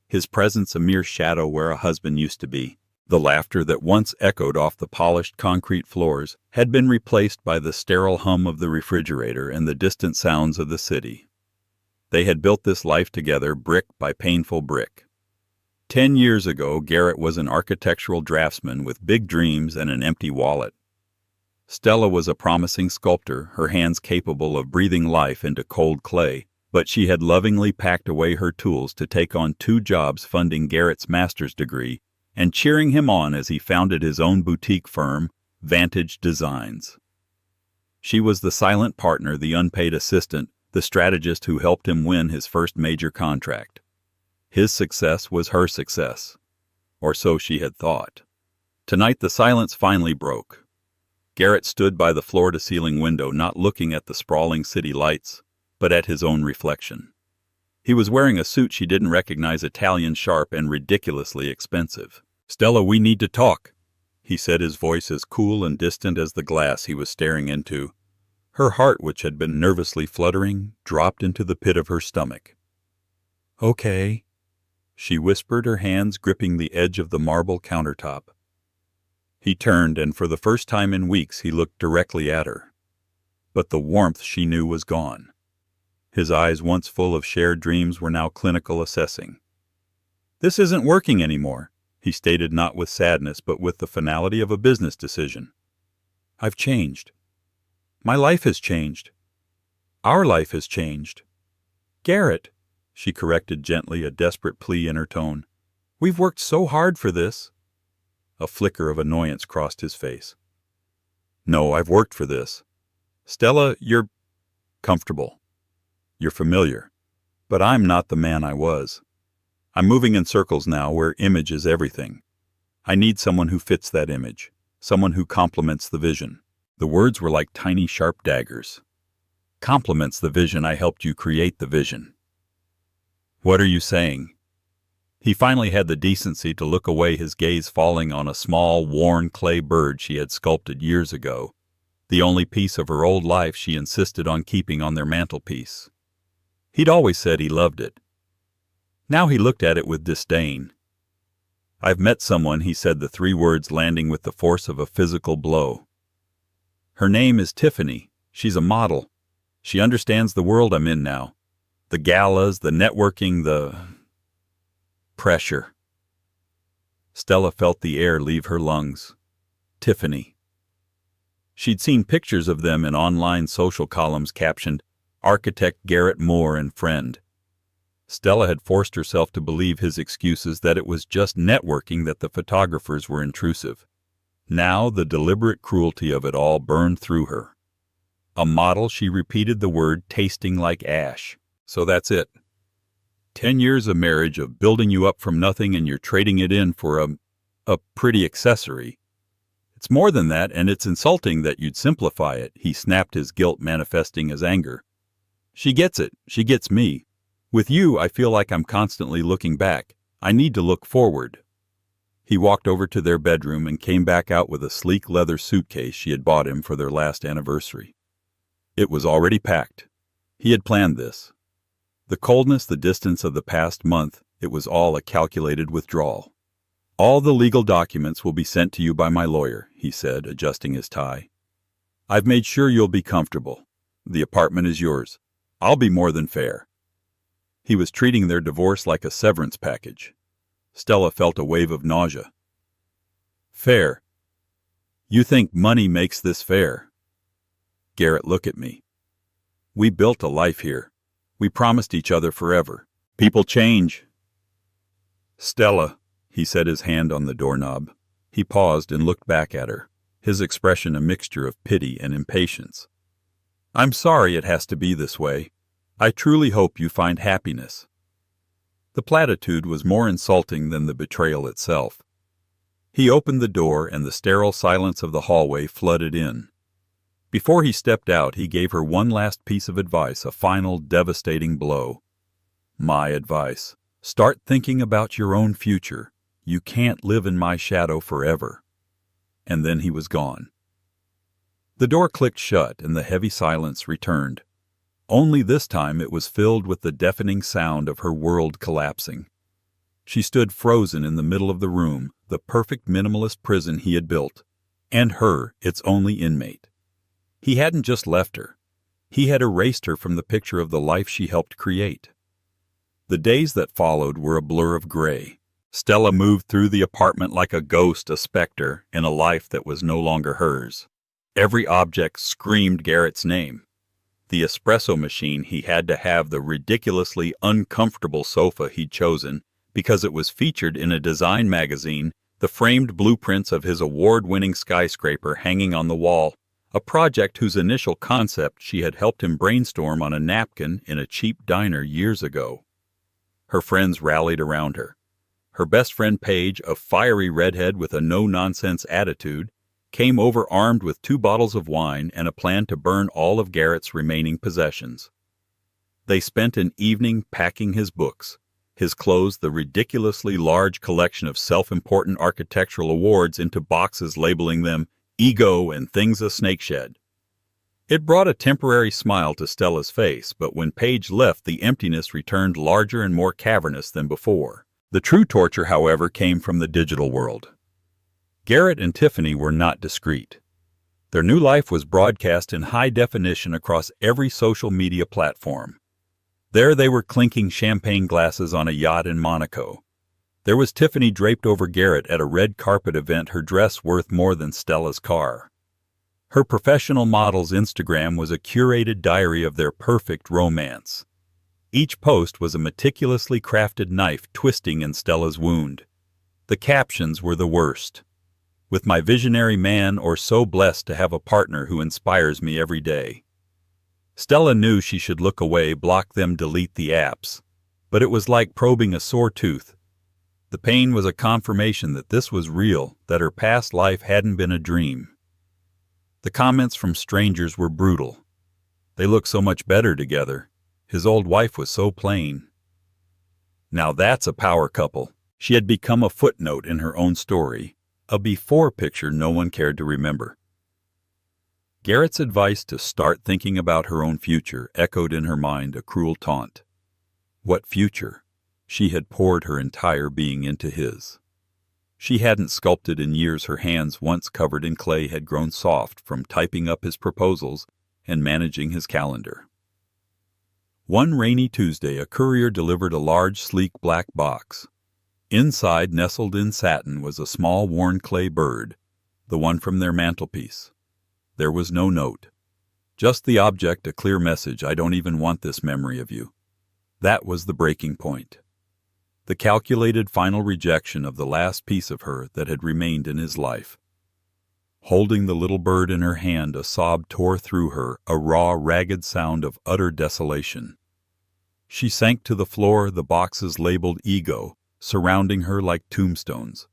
Speaker 1: his presence a mere shadow where a husband used to be. The laughter that once echoed off the polished concrete floors had been replaced by the sterile hum of the refrigerator and the distant sounds of the city. They had built this life together, brick by painful brick. 10 years ago, Garrett was an architectural draftsman with big dreams and an empty wallet. Stella was a promising sculptor, her hands capable of breathing life into cold clay, but she had lovingly packed away her tools to take on 2 jobs funding Garrett's master's degree and cheering him on as he founded his own boutique firm, Vantage Designs. She was the silent partner, the unpaid assistant, the strategist who helped him win his first major contract. His success was her success, or so she had thought. Tonight the silence finally broke. Garrett stood by the floor-to-ceiling window, not looking at the sprawling city lights, but at his own reflection. He was wearing a suit she didn't recognize, Italian sharp and ridiculously expensive. "Stella, we need to talk," he said, his voice as cool and distant as the glass he was staring into. Her heart, which had been nervously fluttering, dropped into the pit of her stomach. "Okay," she whispered, her hands gripping the edge of the marble countertop. He turned, and for the first time in weeks he looked directly at her. But the warmth she knew was gone. His eyes, once full of shared dreams, were now clinical, assessing. "This isn't working anymore," he stated, not with sadness but with the finality of a business decision. "I've changed. My life has changed. Our life has changed." "Garrett," she corrected gently, a desperate plea in her tone. "We've worked so hard for this." A flicker of annoyance crossed his face. "No, I've worked for this. Stella, you're comfortable. You're familiar. But I'm not the man I was. I'm moving in circles now where image is everything. I need someone who fits that image, someone who complements the vision." The words were like tiny sharp daggers. "Complements the vision. I helped you create the vision." "What are you saying?" He finally had the decency to look away, his gaze falling on a small, worn clay bird she had sculpted years ago, the only piece of her old life she insisted on keeping on their mantelpiece. He'd always said he loved it. Now he looked at it with disdain. "I've met someone," he said, the three words landing with the force of a physical blow. "Her name is Tiffany. She's a model. She understands the world I'm in now. The galas, the networking, the pressure." Stella felt the air leave her lungs. Tiffany. She'd seen pictures of them in online social columns captioned, "Architect Garrett Moore and Friend." Stella had forced herself to believe his excuses that it was just networking, that the photographers were intrusive. Now the deliberate cruelty of it all burned through her. A model, she repeated the word, tasting like ash. "So that's it. 10 years of marriage, of building you up from nothing, and you're trading it in for a pretty accessory. It's more than that, and it's insulting that you'd simplify it," he snapped, his guilt manifesting as anger. "She gets it. She gets me. With you, I feel like I'm constantly looking back. I need to look forward." He walked over to their bedroom and came back out with a sleek leather suitcase she had bought him for their last anniversary. It was already packed. He had planned this. The coldness, the distance of the past month, it was all a calculated withdrawal. "All the legal documents will be sent to you by my lawyer," he said, adjusting his tie. "I've made sure you'll be comfortable. The apartment is yours. I'll be more than fair." He was treating their divorce like a severance package. Stella felt a wave of nausea. "Fair? You think money makes this fair?" "Garrett, look at me. We built a life here. We promised each other forever. People change." "Stella," he said, his hand on the doorknob. He paused and looked back at her, his expression a mixture of pity and impatience. "I'm sorry it has to be this way. I truly hope you find happiness." The platitude was more insulting than the betrayal itself. He opened the door, and the sterile silence of the hallway flooded in. Before he stepped out, he gave her one last piece of advice, a final, devastating blow. "My advice. Start thinking about your own future. You can't live in my shadow forever." And then he was gone. The door clicked shut, and the heavy silence returned. Only this time it was filled with the deafening sound of her world collapsing. She stood frozen in the middle of the room, the perfect minimalist prison he had built, and her, its only inmate. He hadn't just left her. He had erased her from the picture of the life she helped create. The days that followed were a blur of gray. Stella moved through the apartment like a ghost, a specter, in a life that was no longer hers. Every object screamed Garrett's name. The espresso machine he had to have, the ridiculously uncomfortable sofa he'd chosen because it was featured in a design magazine, the framed blueprints of his award-winning skyscraper hanging on the wall, a project whose initial concept she had helped him brainstorm on a napkin in a cheap diner years ago. Her friends rallied around her. Her best friend Paige, a fiery redhead with a no-nonsense attitude, came over armed with 2 bottles of wine and a plan to burn all of Garrett's remaining possessions. They spent an evening packing his books, his clothes the ridiculously large collection of self-important architectural awards into boxes labeling them ego and things a snake shed. It brought a temporary smile to Stella's face, but when Paige left, the emptiness returned larger and more cavernous than before. The true torture, however, came from the digital world. Garrett and Tiffany were not discreet. Their new life was broadcast in high definition across every social media platform. There they were clinking champagne glasses on a yacht in Monaco. There was Tiffany draped over Garrett at a red carpet event, her dress worth more than Stella's car. Her professional model's Instagram was a curated diary of their perfect romance. Each post was a meticulously crafted knife twisting in Stella's wound. The captions were the worst. With my visionary man, or so blessed to have a partner who inspires me every day. Stella knew she should look away, block them, delete the apps. But it was like probing a sore tooth. The pain was a confirmation that this was real, that her past life hadn't been a dream. The comments from strangers were brutal. They looked so much better together. His old wife was so plain. Now that's a power couple. She had become a footnote in her own story, a before picture no one cared to remember. Garrett's advice to start thinking about her own future echoed in her mind a cruel taunt. What future? She had poured her entire being into his. She hadn't sculpted in years. Her hands, once covered in clay, had grown soft from typing up his proposals and managing his calendar. One rainy Tuesday, a courier delivered a large, sleek black box. Inside, nestled in satin, was a small, worn clay bird, the one from their mantelpiece. There was no note. Just the object, a clear message: I don't even want this memory of you. That was the breaking point. The calculated final rejection of the last piece of her that had remained in his life. Holding the little bird in her hand, a sob tore through her, a raw, ragged sound of utter desolation. She sank to the floor, the boxes labeled ego, surrounding her like tombstones.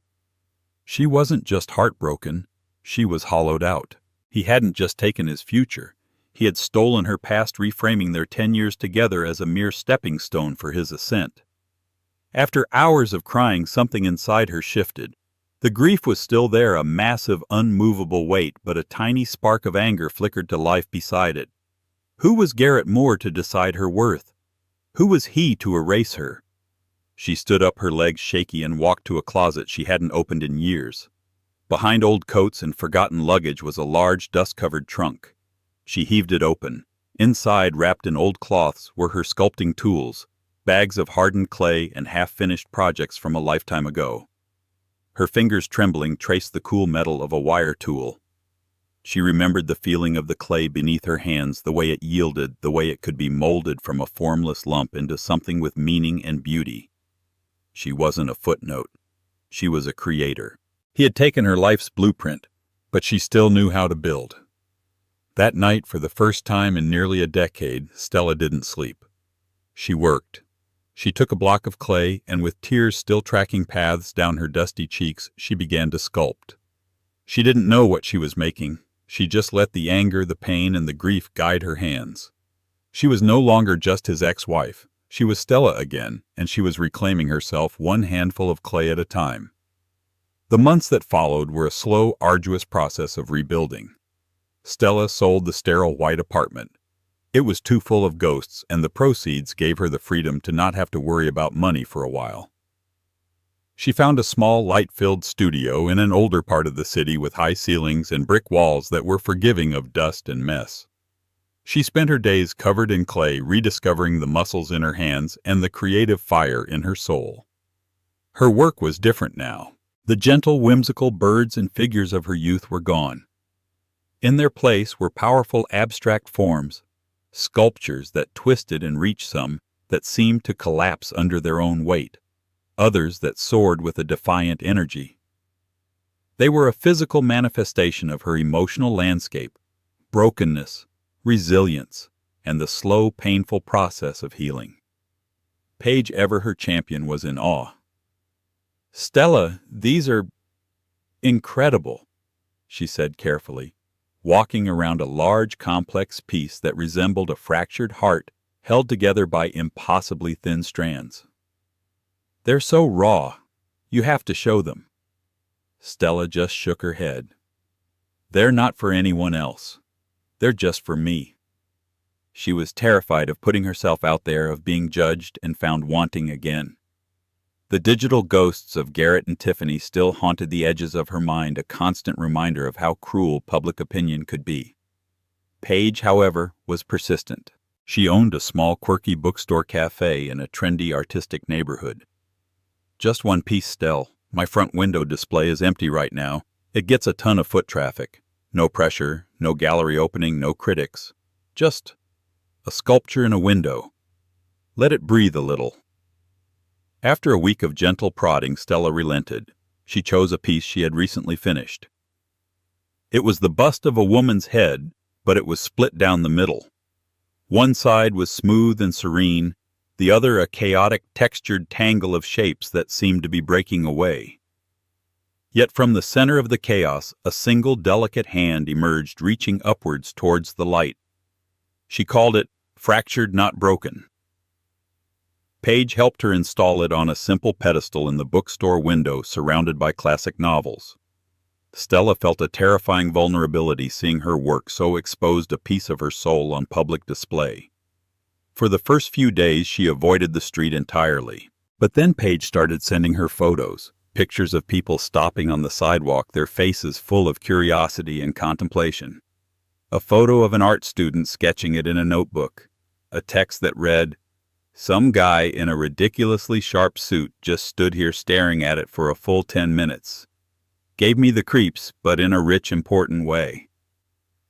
Speaker 1: She wasn't just heartbroken, she was hollowed out. He hadn't just taken his future, he had stolen her past, reframing their 10 years together as a mere stepping stone for his ascent. After hours of crying, something inside her shifted. The grief was still there, a massive, unmovable weight, but a tiny spark of anger flickered to life beside it. Who was Garrett Moore to decide her worth? Who was he to erase her? She stood up, her legs shaky, and walked to a closet she hadn't opened in years. Behind old coats and forgotten luggage was a large, dust-covered trunk. She heaved it open. Inside, wrapped in old cloths, were her sculpting tools, bags of hardened clay and half-finished projects from a lifetime ago. Her fingers, trembling, traced the cool metal of a wire tool. She remembered the feeling of the clay beneath her hands, the way it yielded, the way it could be molded from a formless lump into something with meaning and beauty. She wasn't a footnote. She was a creator. He had taken her life's blueprint, but she still knew how to build. That night, for the first time in nearly a decade, Stella didn't sleep. She worked. She took a block of clay, and with tears still tracking paths down her dusty cheeks, she began to sculpt. She didn't know what she was making. She just let the anger, the pain, and the grief guide her hands. She was no longer just his ex-wife. She was Stella again, and she was reclaiming herself one handful of clay at a time. The months that followed were a slow, arduous process of rebuilding. Stella sold the sterile white apartment. It was too full of ghosts, and the proceeds gave her the freedom to not have to worry about money for a while. She found a small, light-filled studio in an older part of the city with high ceilings and brick walls that were forgiving of dust and mess. She spent her days covered in clay, rediscovering the muscles in her hands and the creative fire in her soul. Her work was different now. The gentle, whimsical birds and figures of her youth were gone. In their place were powerful, abstract forms, sculptures that twisted and reached, some that seemed to collapse under their own weight, others that soared with a defiant energy. They were a physical manifestation of her emotional landscape, brokenness, resilience, and the slow, painful process of healing. Paige, ever her champion, was in awe. "Stella, these are incredible," she said carefully, walking around a large, complex piece that resembled a fractured heart held together by impossibly thin strands. "They're so raw. You have to show them." Stella just shook her head. "They're not for anyone else. They're just for me." She was terrified of putting herself out there, of being judged and found wanting again. The digital ghosts of Garrett and Tiffany still haunted the edges of her mind, a constant reminder of how cruel public opinion could be. Paige, however, was persistent. She owned a small, quirky bookstore cafe in a trendy, artistic neighborhood. "Just one piece, Stell. My front window display is empty right now. It gets a ton of foot traffic. No pressure, no gallery opening, no critics. Just a sculpture in a window. Let it breathe a little." After a week of gentle prodding, Stella relented. She chose a piece she had recently finished. It was the bust of a woman's head, but it was split down the middle. One side was smooth and serene, the other a chaotic, textured tangle of shapes that seemed to be breaking away. Yet from the center of the chaos, a single delicate hand emerged, reaching upwards towards the light. She called it fractured, not broken. Paige helped her install it on a simple pedestal in the bookstore window, surrounded by classic novels. Stella felt a terrifying vulnerability seeing her work so exposed, a piece of her soul on public display. For the first few days, she avoided the street entirely. But then Paige started sending her photos, pictures of people stopping on the sidewalk, their faces full of curiosity and contemplation. A photo of an art student sketching it in a notebook. A text that read, "Some guy in a ridiculously sharp suit just stood here staring at it for a full 10 minutes. Gave me the creeps, but in a rich, important way."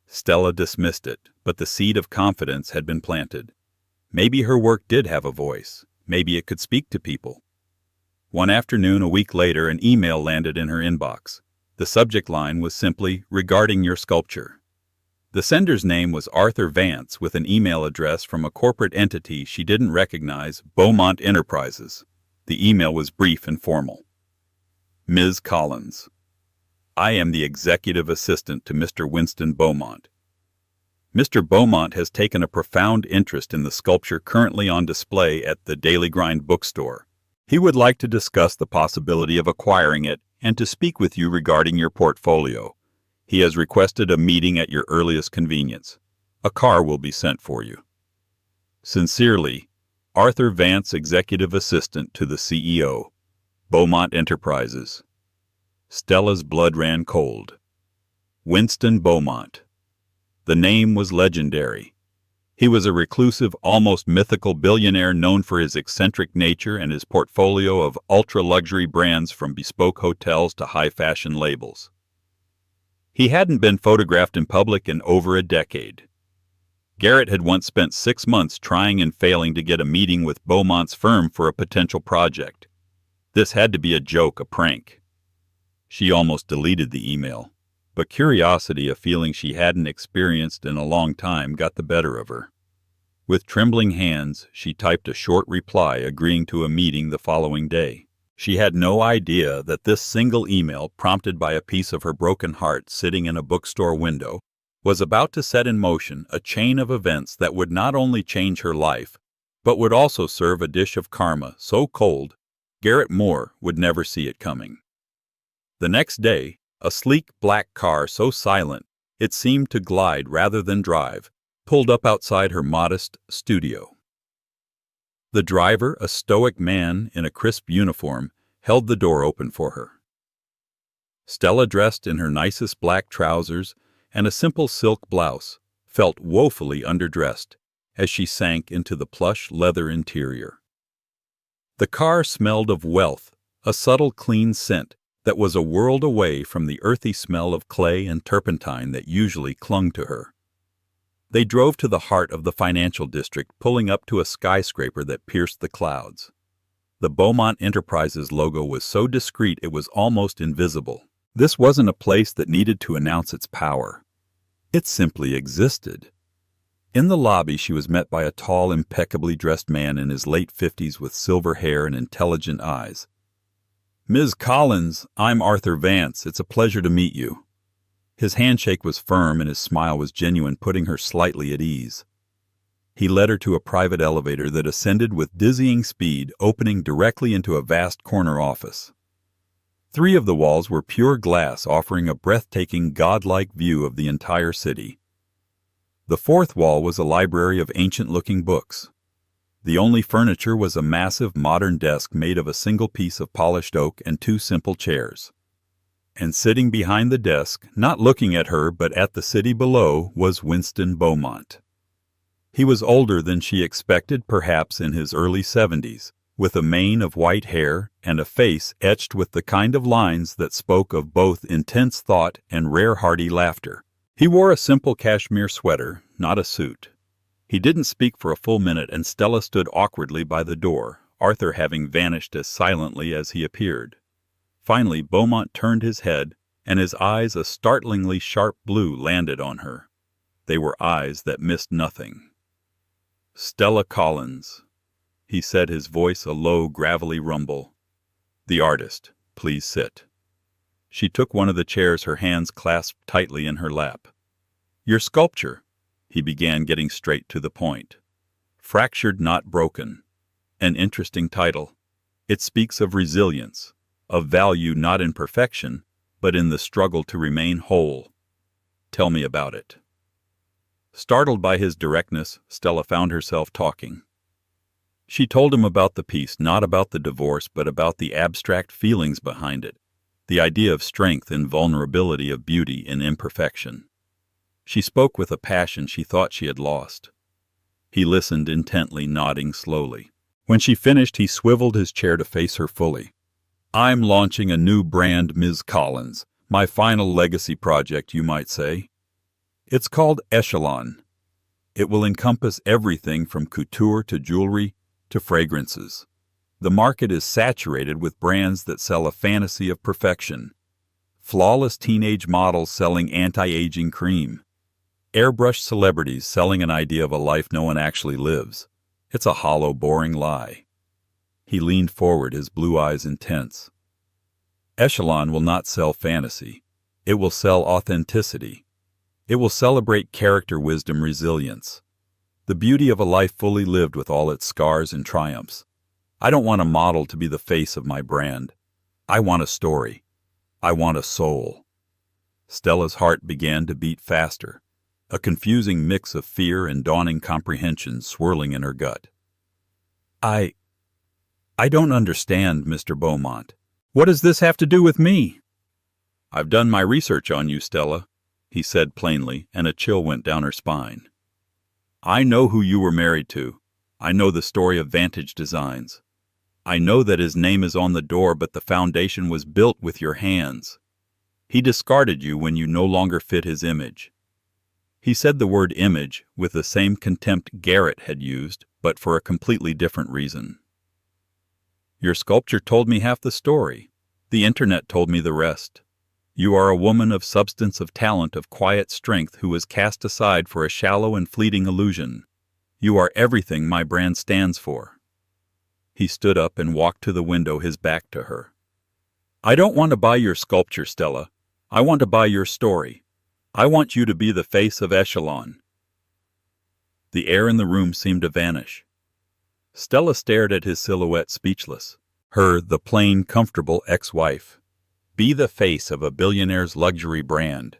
Speaker 1: Stella dismissed it, but the seed of confidence had been planted. Maybe her work did have a voice. Maybe it could speak to people. One afternoon, a week later, an email landed in her inbox. The subject line was simply, "Regarding your sculpture." The sender's name was Arthur Vance, with an email address from a corporate entity she didn't recognize, Beaumont Enterprises. The email was brief and formal. "Ms. Collins, I am the executive assistant to Mr. Winston Beaumont. Mr. Beaumont has taken a profound interest in the sculpture currently on display at the Daily Grind bookstore. He would like to discuss the possibility of acquiring it and to speak with you regarding your portfolio. He has requested a meeting at your earliest convenience. A car will be sent for you. Sincerely, Arthur Vance, Executive Assistant to the CEO, Beaumont Enterprises." Stella's blood ran cold. Winston Beaumont. The name was legendary. He was a reclusive, almost mythical billionaire known for his eccentric nature and his portfolio of ultra-luxury brands, from bespoke hotels to high-fashion labels. He hadn't been photographed in public in over a decade. Garrett had once spent 6 months trying and failing to get a meeting with Beaumont's firm for a potential project. This had to be a joke, a prank. She almost deleted the email, but curiosity, a feeling she hadn't experienced in a long time, got the better of her. With trembling hands, she typed a short reply agreeing to a meeting the following day. She had no idea that this single email, prompted by a piece of her broken heart sitting in a bookstore window, was about to set in motion a chain of events that would not only change her life, but would also serve a dish of karma so cold, Garrett Moore would never see it coming. The next day, a sleek black car so silent it seemed to glide rather than drive, pulled up outside her modest studio. The driver, a stoic man in a crisp uniform, held the door open for her. Stella, dressed in her nicest black trousers and a simple silk blouse, felt woefully underdressed as she sank into the plush leather interior. The car smelled of wealth, a subtle, clean scent that was a world away from the earthy smell of clay and turpentine that usually clung to her. They drove to the heart of the financial district, pulling up to a skyscraper that pierced the clouds. The Beaumont Enterprises logo was so discreet it was almost invisible. This wasn't a place that needed to announce its power. It simply existed. In the lobby, she was met by a tall, impeccably dressed man in his late 50s with silver hair and intelligent eyes. "Ms. Collins, I'm Arthur Vance. It's a pleasure to meet you." His handshake was firm and his smile was genuine, putting her slightly at ease. He led her to a private elevator that ascended with dizzying speed, opening directly into a vast corner office. 3 of the walls were pure glass, offering a breathtaking, godlike view of the entire city. The 4th wall was a library of ancient-looking books. The only furniture was a massive modern desk made of a single piece of polished oak and 2 simple chairs. And sitting behind the desk, not looking at her but at the city below, was Winston Beaumont. He was older than she expected, perhaps in his early 70s, with a mane of white hair and a face etched with the kind of lines that spoke of both intense thought and rare hearty laughter. He wore a simple cashmere sweater, not a suit. He didn't speak for a full minute, and Stella stood awkwardly by the door, Arthur having vanished as silently as he appeared. Finally, Beaumont turned his head, and his eyes, a startlingly sharp blue, landed on her. They were eyes that missed nothing. "Stella Collins," he said, his voice a low, gravelly rumble. "The artist. Please sit." She took one of the chairs, her hands clasped tightly in her lap. "Your sculpture," he began, getting straight to the point. "Fractured, Not Broken. An interesting title. It speaks of resilience, of value not in perfection, but in the struggle to remain whole. Tell me about it." Startled by his directness, Stella found herself talking. She told him about the piece, not about the divorce, but about the abstract feelings behind it, the idea of strength in vulnerability, of beauty in imperfection. She spoke with a passion she thought she had lost. He listened intently, nodding slowly. When she finished, he swiveled his chair to face her fully. "I'm launching a new brand, Ms. Collins, my final legacy project, you might say. It's called Echelon. It will encompass everything from couture to jewelry to fragrances. The market is saturated with brands that sell a fantasy of perfection. Flawless teenage models selling anti-aging cream. Airbrushed celebrities selling an idea of a life no one actually lives. It's a hollow, boring lie." He leaned forward, his blue eyes intense. "Echelon will not sell fantasy. It will sell authenticity. It will celebrate character, wisdom, resilience. The beauty of a life fully lived with all its scars and triumphs. I don't want a model to be the face of my brand. I want a story. I want a soul." Stella's heart began to beat faster, a confusing mix of fear and dawning comprehension swirling in her gut. I don't understand, Mr. Beaumont. What does this have to do with me?" "I've done my research on you, Stella," he said plainly, and a chill went down her spine. "I know who you were married to. I know the story of Vantage Designs. I know that his name is on the door, but the foundation was built with your hands. He discarded you when you no longer fit his image." He said the word image with the same contempt Garrett had used, but for a completely different reason. "Your sculpture told me half the story. The internet told me the rest. You are a woman of substance, of talent, of quiet strength, who was cast aside for a shallow and fleeting illusion. You are everything my brand stands for." He stood up and walked to the window, his back to her. "I don't want to buy your sculpture, Stella. I want to buy your story. I want you to be the face of Echelon." The air in the room seemed to vanish. Stella stared at his silhouette, speechless. Her, the plain, comfortable ex-wife. Be the face of a billionaire's luxury brand.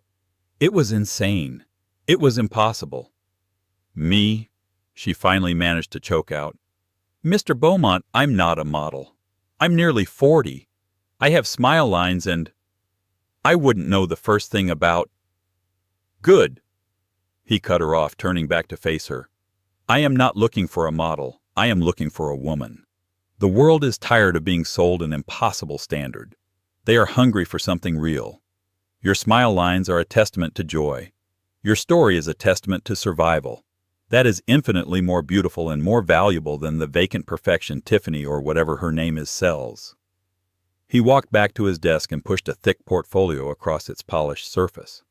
Speaker 1: It was insane. It was impossible. "Me," she finally managed to choke out. "Mr. Beaumont, I'm not a model. I'm nearly 40. I have smile lines and I wouldn't know the first thing about—" "Good," he cut her off, turning back to face her. "I am not looking for a model. I am looking for a woman. The world is tired of being sold an impossible standard. They are hungry for something real. Your smile lines are a testament to joy. Your story is a testament to survival. That is infinitely more beautiful and more valuable than the vacant perfection Tiffany or whatever her name is sells." He walked back to his desk and pushed a thick portfolio across its polished surface.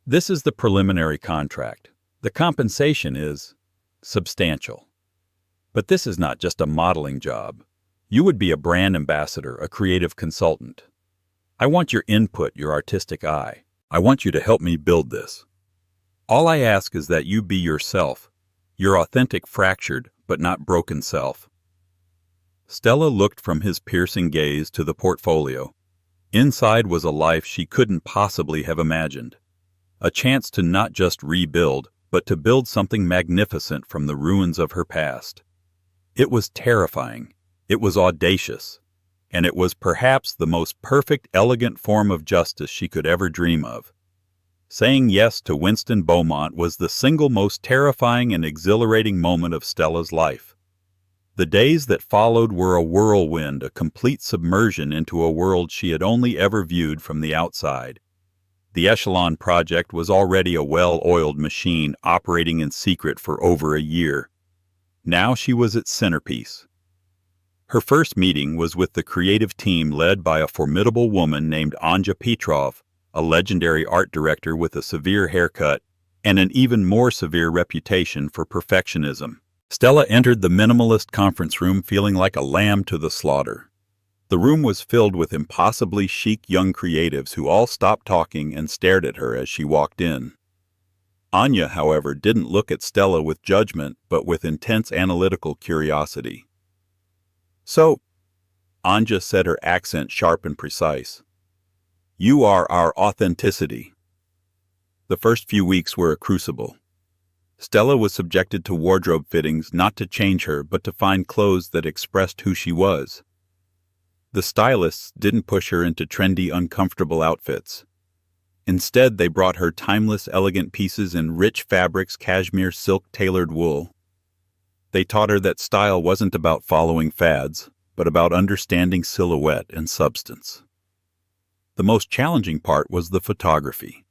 Speaker 1: "This is the preliminary contract. The compensation is substantial. But this is not just a modeling job. You would be a brand ambassador, a creative consultant. I want your input, your artistic eye. I want you to help me build this. All I ask is that you be yourself. Your authentic, fractured, but not broken self. Stella looked from his piercing gaze to the portfolio. Inside was a life she couldn't possibly have imagined. A chance to not just rebuild, but to build something magnificent from the ruins of her past. It was terrifying. It was audacious. And it was perhaps the most perfect, elegant form of justice she could ever dream of. Saying yes to Winston Beaumont was the single most terrifying and exhilarating moment of Stella's life. The days that followed were a whirlwind, a complete submersion into a world she had only ever viewed from the outside. The Echelon project was already a well-oiled machine operating in secret for over a year. Now she was its centerpiece. Her first meeting was with the creative team led by a formidable woman named Anja Petrov, a legendary art director with a severe haircut and an even more severe reputation for perfectionism. Stella entered the minimalist conference room feeling like a lamb to the slaughter. The room was filled with impossibly chic young creatives who all stopped talking and stared at her as she walked in. Anya, however, didn't look at Stella with judgment, but with intense analytical curiosity. "So," Anja said, her accent sharp and precise, "you are our authenticity." The first few weeks were a crucible. Stella was subjected to wardrobe fittings not to change her, but to find clothes that expressed who she was. The stylists didn't push her into trendy, uncomfortable outfits. Instead, they brought her timeless, elegant pieces in rich fabrics, cashmere, silk, tailored wool. They taught her that style wasn't about following fads, but about understanding silhouette and substance. The most challenging part was the photography.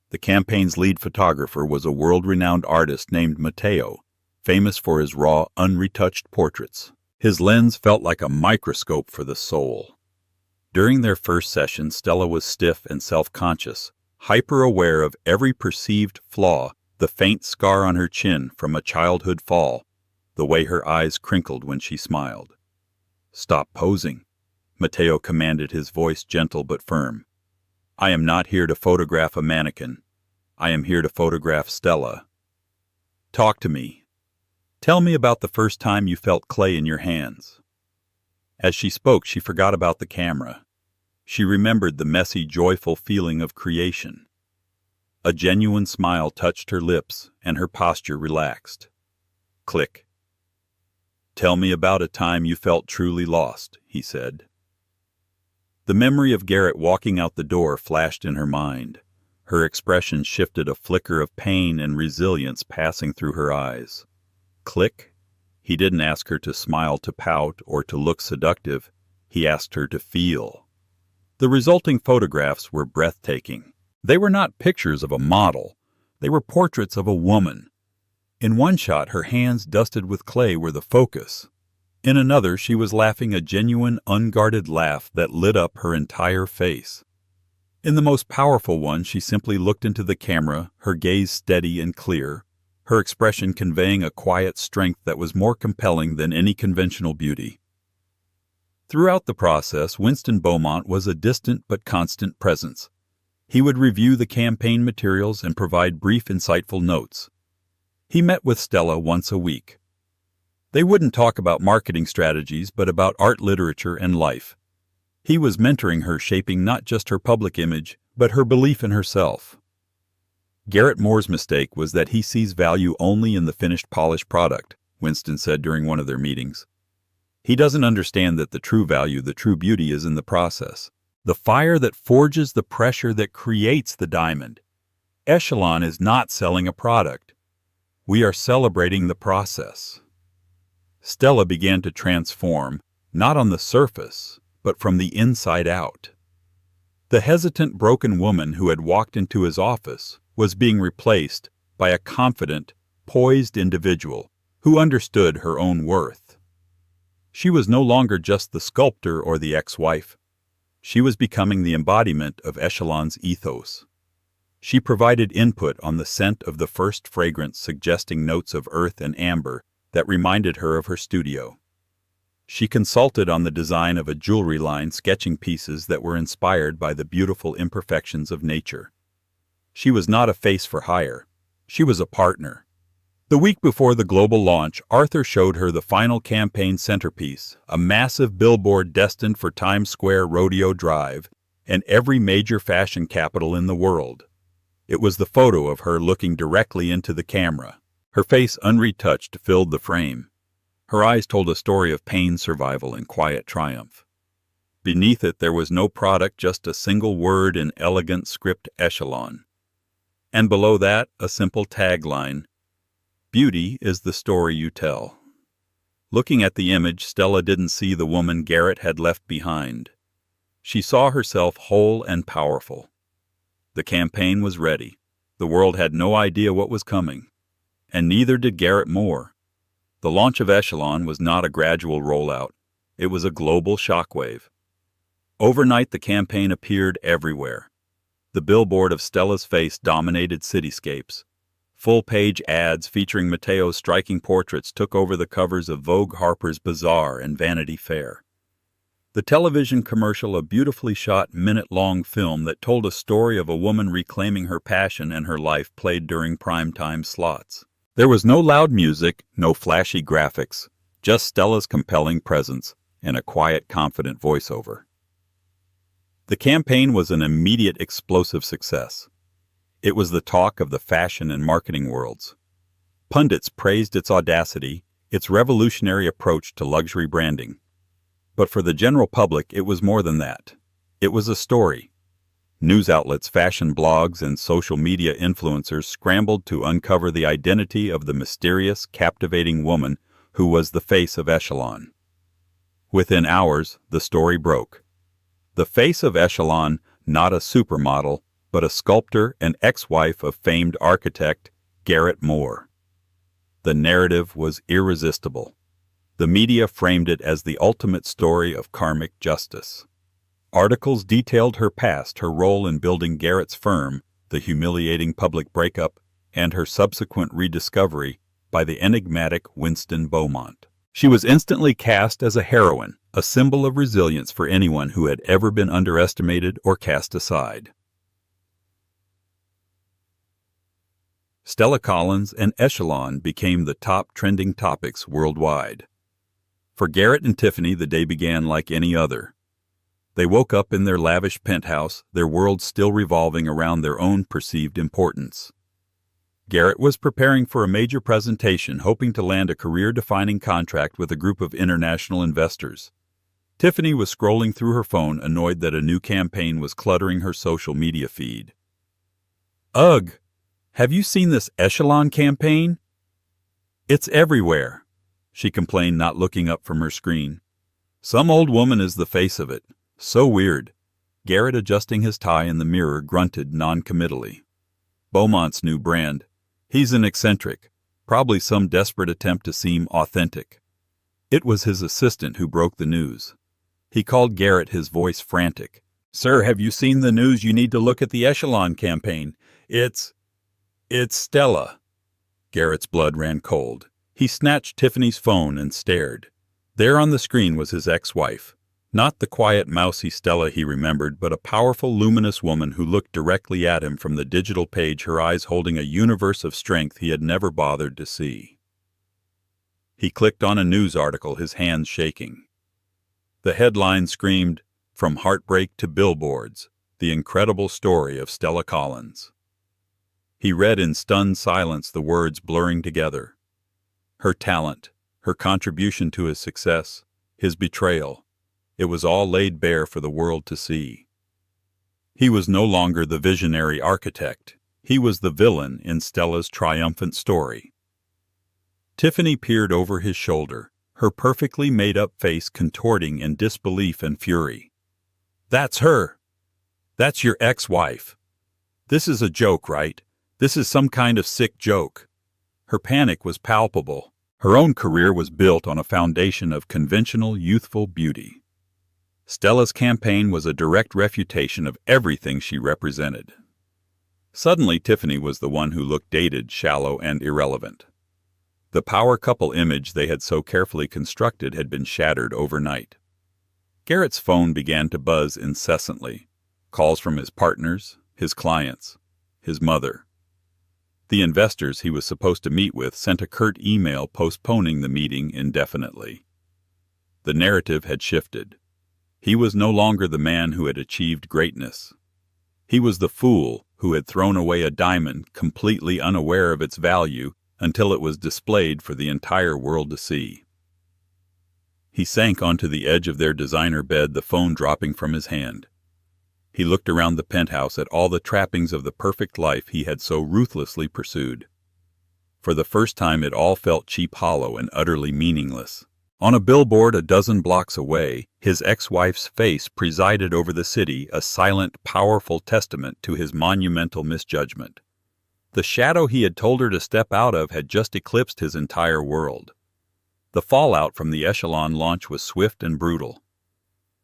Speaker 1: The campaign's lead photographer was a world-renowned artist named Matteo, famous for his raw, unretouched portraits. His lens felt like a microscope for the soul. During their first session, Stella was stiff and self-conscious, hyper-aware of every perceived flaw, the faint scar on her chin from a childhood fall, the way her eyes crinkled when she smiled. "Stop posing," Matteo commanded, his voice gentle but firm. "I am not here to photograph a mannequin. I am here to photograph Stella. Talk to me. Tell me about the first time you felt clay in your hands." As she spoke, she forgot about the camera. She remembered the messy, joyful feeling of creation. A genuine smile touched her lips, and her posture relaxed. Click. "Tell me about a time you felt truly lost," he said. The memory of Garrett walking out the door flashed in her mind. Her expression shifted, a flicker of pain and resilience passing through her eyes. Click. He didn't ask her to smile, to pout, or to look seductive. He asked her to feel. The resulting photographs were breathtaking. They were not pictures of a model. They were portraits of a woman. In one shot, her hands dusted with clay were the focus. In another, she was laughing a genuine, unguarded laugh that lit up her entire face. In the most powerful one, she simply looked into the camera, her gaze steady and clear, her expression conveying a quiet strength that was more compelling than any conventional beauty. Throughout the process, Winston Beaumont was a distant but constant presence. He would review the campaign materials and provide brief, insightful notes. He met with Stella once a week. They wouldn't talk about marketing strategies, but about art, literature, and life. He was mentoring her, shaping not just her public image, but her belief in herself. Garrett Moore's mistake was that he sees value only in the finished, polished product, Winston said during one of their meetings. He doesn't understand that the true value, the true beauty, is in the process. The fire that forges the pressure that creates the diamond. Echelon is not selling a product. We are celebrating the process. Stella began to transform, not on the surface, but from the inside out. The hesitant, broken woman who had walked into his office was being replaced by a confident, poised individual who understood her own worth. She was no longer just the sculptor or the ex-wife. She was becoming the embodiment of Echelon's ethos. She provided input on the scent of the first fragrance, suggesting notes of earth and amber that reminded her of her studio. She consulted on the design of a jewelry line, sketching pieces that were inspired by the beautiful imperfections of nature. She was not a face for hire. She was a partner. The week before the global launch, Arthur showed her the final campaign centerpiece, a massive billboard destined for Times Square Rodeo Drive and every major fashion capital in the world. It was the photo of her looking directly into the camera. Her face, unretouched, filled the frame. Her eyes told a story of pain, survival, and quiet triumph. Beneath it there was no product, just a single word in elegant script echelon. And below that, a simple tagline: "Beauty is the story you tell." Looking at the image, Stella didn't see the woman Garrett had left behind. She saw herself whole and powerful. The campaign was ready. The world had no idea what was coming. And neither did Garrett Moore. The launch of Echelon was not a gradual rollout. It was a global shockwave. Overnight, the campaign appeared everywhere. The billboard of Stella's face dominated cityscapes. Full-page ads featuring Mateo's striking portraits took over the covers of Vogue, Harper's Bazaar, and Vanity Fair. The television commercial, a beautifully shot minute-long film that told a story of a woman reclaiming her passion and her life, played during primetime slots. There was no loud music, no flashy graphics, just Stella's compelling presence and a quiet, confident voiceover. The campaign was an immediate, explosive success. It was the talk of the fashion and marketing worlds. Pundits praised its audacity, its revolutionary approach to luxury branding. But for the general public, it was more than that. It was a story. News outlets, fashion blogs, and social media influencers scrambled to uncover the identity of the mysterious, captivating woman who was the face of Echelon. Within hours, the story broke. The face of Echelon, not a supermodel, but a sculptor and ex-wife of famed architect Garrett Moore. The narrative was irresistible. The media framed it as the ultimate story of karmic justice. Articles detailed her past, her role in building Garrett's firm, the humiliating public breakup, and her subsequent rediscovery by the enigmatic Winston Beaumont. She was instantly cast as a heroine, a symbol of resilience for anyone who had ever been underestimated or cast aside. Stella Collins and Echelon became the top trending topics worldwide. For Garrett and Tiffany, the day began like any other. They woke up in their lavish penthouse, their world still revolving around their own perceived importance. Garrett was preparing for a major presentation, hoping to land a career-defining contract with a group of international investors. Tiffany was scrolling through her phone, annoyed that a new campaign was cluttering her social media feed. "Ugh! Have you seen this Echelon campaign? It's everywhere," she complained, not looking up from her screen. "Some old woman is the face of it. So weird." Garrett, adjusting his tie in the mirror, grunted non-committally. "Beaumont's new brand. He's an eccentric, probably some desperate attempt to seem authentic." It was his assistant who broke the news. He called Garrett, his voice frantic. "Sir, have you seen the news? You need to look at the Echelon campaign. It's Stella." Garrett's blood ran cold. He snatched Tiffany's phone and stared. There on the screen was his ex-wife. Not the quiet, mousy Stella he remembered, but a powerful, luminous woman who looked directly at him from the digital page, her eyes holding a universe of strength he had never bothered to see. He clicked on a news article, his hands shaking. The headline screamed, "From Heartbreak to Billboards, the Incredible Story of Stella Collins." He read in stunned silence, the words blurring together. Her talent, her contribution to his success, his betrayal. It was all laid bare for the world to see. He was no longer the visionary architect. He was the villain in Stella's triumphant story. Tiffany peered over his shoulder, her perfectly made-up face contorting in disbelief and fury. "That's her! That's your ex-wife! This is a joke, right? This is some kind of sick joke." Her panic was palpable. Her own career was built on a foundation of conventional, youthful beauty. Stella's campaign was a direct refutation of everything she represented. Suddenly, Tiffany was the one who looked dated, shallow, and irrelevant. The power couple image they had so carefully constructed had been shattered overnight. Garrett's phone began to buzz incessantly. Calls from his partners, his clients, his mother. The investors he was supposed to meet with sent a curt email postponing the meeting indefinitely. The narrative had shifted. He was no longer the man who had achieved greatness. He was the fool who had thrown away a diamond completely unaware of its value until it was displayed for the entire world to see. He sank onto the edge of their designer bed, the phone dropping from his hand. He looked around the penthouse at all the trappings of the perfect life he had so ruthlessly pursued. For the first time it all felt cheap, hollow, and utterly meaningless. On a billboard a dozen blocks away, his ex-wife's face presided over the city, a silent, powerful testament to his monumental misjudgment. The shadow he had told her to step out of had just eclipsed his entire world. The fallout from the Echelon launch was swift and brutal.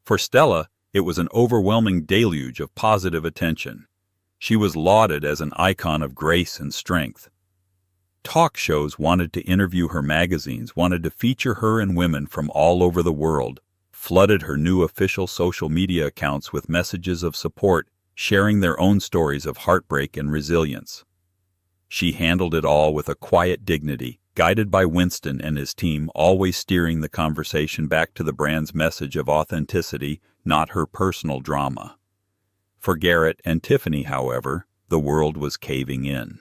Speaker 1: For Stella, it was an overwhelming deluge of positive attention. She was lauded as an icon of grace and strength. Talk shows wanted to interview her, magazines wanted to feature her, and women from all over the world flooded her new official social media accounts with messages of support, sharing their own stories of heartbreak and resilience. She handled it all with a quiet dignity, guided by Winston and his team, always steering the conversation back to the brand's message of authenticity, not her personal drama. For Garrett and Tiffany, however, the world was caving in.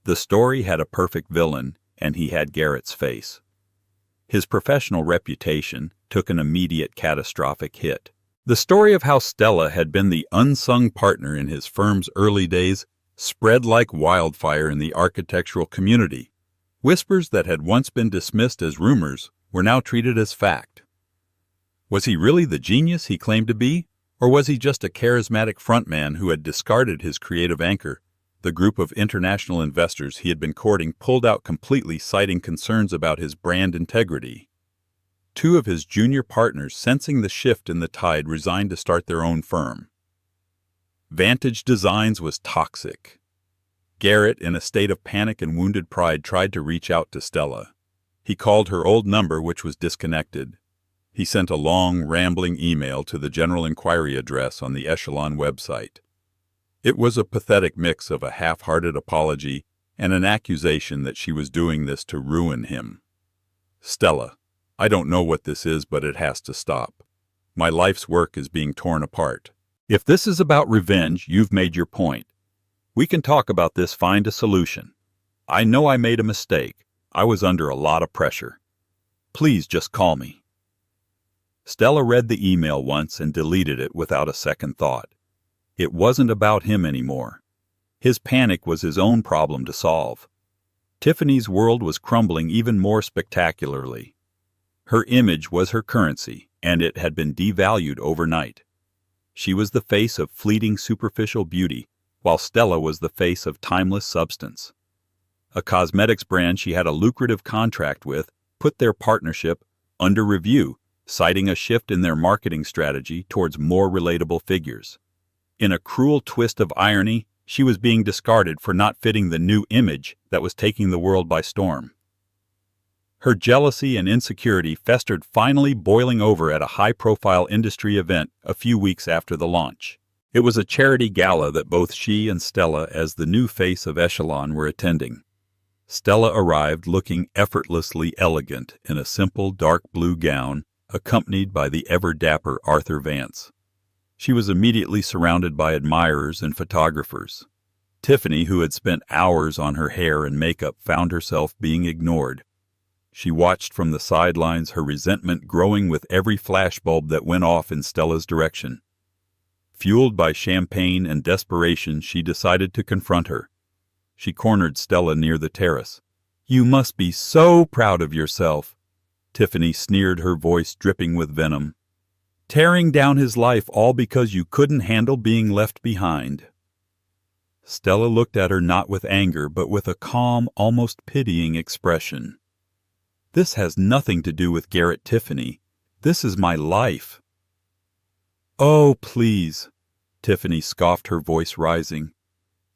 Speaker 1: The story had a perfect villain, and he had Garrett's face. His professional reputation took an immediate catastrophic hit. The story of how Stella had been the unsung partner in his firm's early days spread like wildfire in the architectural community. Whispers that had once been dismissed as rumors were now treated as fact. Was he really the genius he claimed to be, or was he just a charismatic frontman who had discarded his creative anchor? The group of international investors he had been courting pulled out completely, citing concerns about his brand integrity. Two of his junior partners, sensing the shift in the tide, resigned to start their own firm. Vantage Designs was toxic. Garrett, in a state of panic and wounded pride, tried to reach out to Stella. He called her old number, which was disconnected. He sent a long, rambling email to the general inquiry address on the Echelon website. It was a pathetic mix of a half-hearted apology and an accusation that she was doing this to ruin him. Stella, I don't know what this is, but it has to stop. My life's work is being torn apart. If this is about revenge, you've made your point. We can talk about this, find a solution. I know I made a mistake. I was under a lot of pressure. Please just call me. Stella read the email once and deleted it without a second thought. It wasn't about him anymore. His panic was his own problem to solve. Tiffany's world was crumbling even more spectacularly. Her image was her currency, and it had been devalued overnight. She was the face of fleeting superficial beauty, while Stella was the face of timeless substance. A cosmetics brand she had a lucrative contract with put their partnership under review, citing a shift in their marketing strategy towards more relatable figures. In a cruel twist of irony, she was being discarded for not fitting the new image that was taking the world by storm. Her jealousy and insecurity festered, finally boiling over at a high-profile industry event a few weeks after the launch. It was a charity gala that both she and Stella, as the new face of Echelon, were attending. Stella arrived looking effortlessly elegant in a simple dark blue gown, accompanied by the ever-dapper Arthur Vance. She was immediately surrounded by admirers and photographers. Tiffany, who had spent hours on her hair and makeup, found herself being ignored. She watched from the sidelines, her resentment growing with every flashbulb that went off in Stella's direction. Fueled by champagne and desperation, she decided to confront her. She cornered Stella near the terrace. "You must be so proud of yourself," Tiffany sneered, her voice dripping with venom. "Tearing down his life all because you couldn't handle being left behind." Stella looked at her not with anger, but with a calm, almost pitying expression. "This has nothing to do with Garrett, Tiffany. This is my life." "Oh, please," Tiffany scoffed, her voice rising.